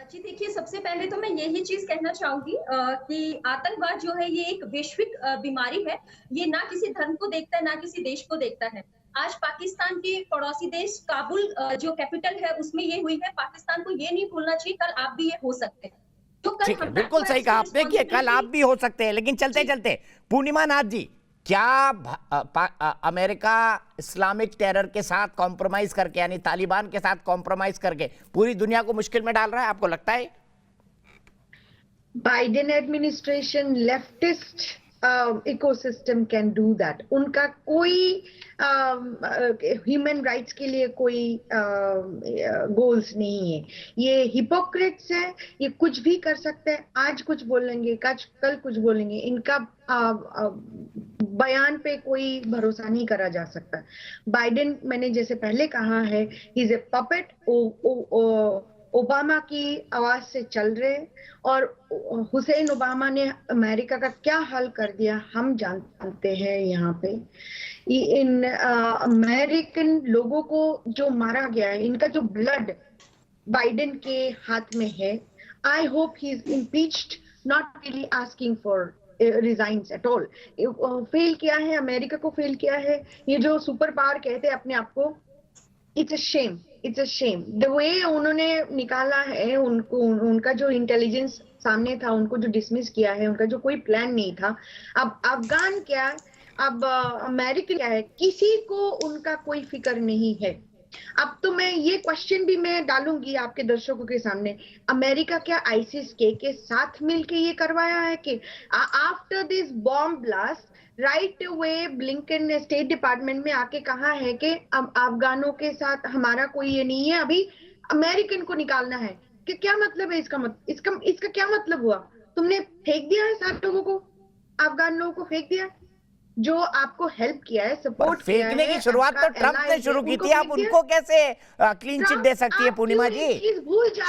जी देखिए, सबसे पहले तो मैं यही चीज कहना चाहूंगी कि आतंकवाद जो है ये एक वैश्विक बीमारी है। ये ना किसी धर्म को देखता है, ना किसी देश को देखता है। आज पाकिस्तान के पड़ोसी देश काबुल जो कैपिटल है उसमें ये हुई है। पाकिस्तान को ये नहीं भूलना चाहिए कल आप भी ये हो सकते हैं। तो कल ठीक है, बिल्कुल सही कहा आपने कि कल आप भी हो सकते हैं। लेकिन चलते चलते पूर्णिमा नाथ जी, क्या अमेरिका इस्लामिक टेरर के साथ कॉम्प्रोमाइज करके, यानी तालिबान के साथ कॉम्प्रोमाइज करके पूरी दुनिया को मुश्किल में डाल रहा है, आपको लगता है? Biden administration leftist ecosystem can do that. उनका कोई ह्यूमन राइट्स के लिए कोई गोल्स नहीं है। ये हिपोक्रेट्स है, ये कुछ भी कर सकते हैं। आज कुछ बोलेंगे, कल कुछ बोलेंगे। इनका बयान पे कोई भरोसा नहीं करा जा सकता। बाइडेन, मैंने जैसे पहले कहा है, he is a puppet. Obama की आवाज से चल रहे, और हुसैन ओबामा ने अमेरिका का क्या हाल कर दिया हम जानते हैं। यहाँ पे इन अमेरिकन लोगों को जो मारा गया है, इनका जो ब्लड बाइडेन के हाथ में है। I hope he is impeached, not really asking for resigns at all. Fail किया है, अमेरिका को फेल किया है। ये जो सुपर पावर कहते हैं अपने आप को, it's a shame, it's a shame the way उन्होंने निकाला है उनको। उनका जो इंटेलिजेंस सामने था, उनको जो डिसमिस किया है, उनका जो कोई प्लान नहीं था। अब अफगान क्या, अब अमेरिका क्या है, किसी को उनका कोई फिक्र नहीं है। अब तो मैं ये क्वेश्चन भी मैं डालूंगी आपके दर्शकों के सामने, अमेरिका क्या आईसिस के साथ मिलके ये करवाया है कि after this bomb blast right way Blinken ने स्टेट डिपार्टमेंट में आके कहा है कि अफगानों के साथ हमारा कोई ये नहीं है, अभी अमेरिकन को निकालना है। कि क्या मतलब है इसका क्या मतलब हुआ? तुमने फेंक दिया है 7 लोगों को, अफगान लोगों को फेंक दिया, जो आपको हेल्प किया है, सपोर्ट किया है। फेंकने की शुरुआत तो ट्रंप ने शुरू की थी, आप उनको कैसे क्लीन चिट दे सकती है पूर्णिमा जी?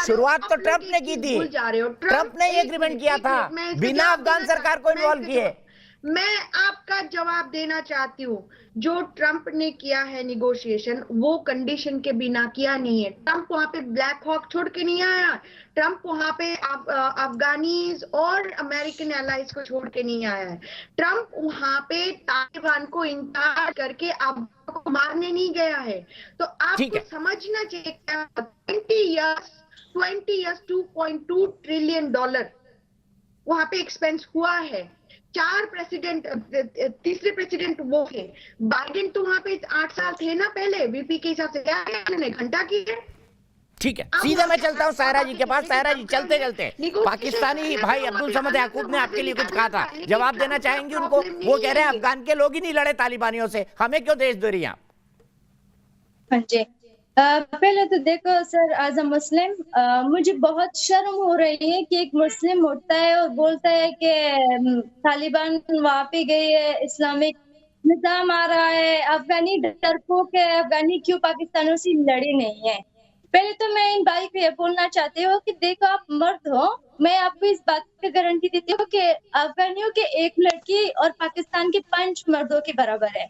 शुरुआत तो ट्रंप ने की थी, ट्रंप ने ये एग्रीमेंट किया था बिना अफगान सरकार को इन्वॉल्व किए। मैं आपका जवाब देना चाहती हूँ, जो ट्रंप ने किया है निगोशिएशन, वो कंडीशन के बिना किया नहीं है। ट्रंप वहां पे ब्लैक हॉक छोड़ के नहीं आया। ट्रंप वहां पे अफगानीज और अमेरिकन एलाइज को छोड़ के नहीं आया है। ट्रंप वहां पे तालिबान को इंचार्ज करके अफगान को मारने नहीं गया है। तो आपको समझना चाहिए, 20 इयर्स $2.2 ट्रिलियन वहां पे एक्सपेंस हुआ है। 4 प्रेसिडेंट, तीसरे प्रेसिडेंट वो थे। बाइडेन तो वहां पे 8 साल थे ना पहले, वीपी के हिसाब से क्या उन्होंने घंटा की है। ठीक है, सीधे मैं चलता हूँ सायरा जी के पास। सायरा जी, चलते चलते पाकिस्तानी भाई अब्दुल समद याकूब ने आपके लिए कुछ कहा था, जवाब देना चाहेंगे उनको? वो कह रहे हैं अफगान के लोग ही नहीं लड़े तालिबानियों से, हमें क्यों देश दे रही हैं आप? हाँ जी, पहले तो देखो सर, एज अ मुस्लिम मुझे बहुत शर्म हो रही है कि एक मुस्लिम उठता है और बोलता है कि तालिबान वहां पे गई है, इस्लामिक निजाम आ रहा है, अफगानी डरपोक है, अफगानी क्यों पाकिस्तानों से लड़े नहीं है। पहले तो मैं इन भाई को ये बोलना चाहती हूँ कि देखो, आप मर्द हो, मैं आपको इस बात की गारंटी देती हूँ कि अफगानियों के एक लड़की और पाकिस्तान के 5 मर्दों के बराबर है।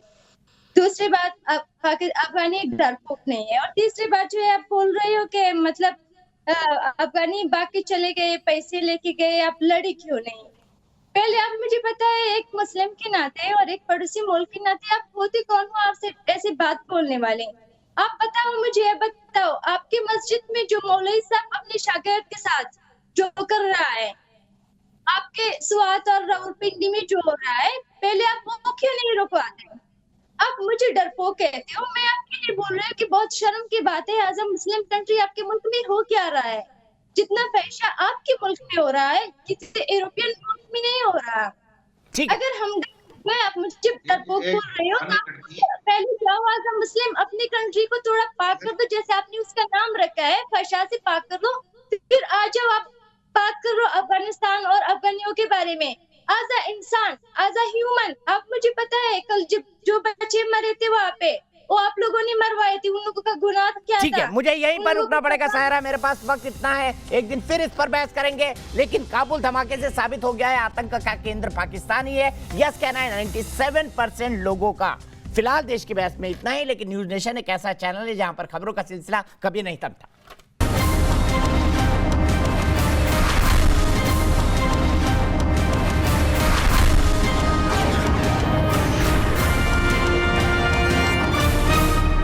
दूसरी बात, अफगानी डरपोक नहीं है। और तीसरी बात जो है, आप बोल रहे हो कि मतलब अफगानी बाकी चले गए, पैसे लेके गए, आप लड़ी क्यों नहीं? पहले आप मुझे बताए, एक मुस्लिम के नाते और एक पड़ोसी मुल्क के नाते आप होते कौन हो आपसे ऐसी बात बोलने वाले? आप बताओ मुझे, बताओ आपकी मस्जिद में जो मौलवी साहब अपने शागिर्द के साथ जो कर रहा है, आपके स्वात और रावलपिंडी में जो हो रहा है, पहले आप वो क्यों नहीं रुकवाते? आप मुझे डरपोक कहते हो, मैं आपके लिए बोल रही हूँ कि बहुत शर्म की बात है। एज अ मुस्लिम कंट्री आपके मुल्क में हो क्या रहा है? जितना पैसा आपके मुल्क में हो रहा है, किसी यूरोपियन मुल्क में नहीं हो रहा। अगर हम आप मुझे डरपोक बोल रहे हो, पहले जाओ एज अ मुस्लिम अपनी कंट्री को थोड़ा पाक कर दो, जैसे आपने उसका नाम रखा है, फशा से पाक कर दो, फिर आ जाओ आप बात करो अफगानिस्तान और अफगानियों के बारे में। एज अ इंसान, एज अ ह्यूमन। आप मुझे पता है कल जब जो बच्चे मरे थे वहाँ पे, वो आप लोगों ने मरवाए थे, उन लोगों का गुनाह क्या था? ठीक है, मुझे यहीं पर रुकना पड़ेगा सायरा, मेरे पास वक्त इतना है, एक दिन फिर इस पर बहस करेंगे। लेकिन काबुल धमाके से साबित हो गया है आतंक का केंद्र पाकिस्तान ही है। यस कहना है 97% लोगों का। फिलहाल देश की बहस में इतना ही, लेकिन न्यूज नेशन एक ऐसा चैनल है जहां पर खबरों का सिलसिला कभी नहीं थमता।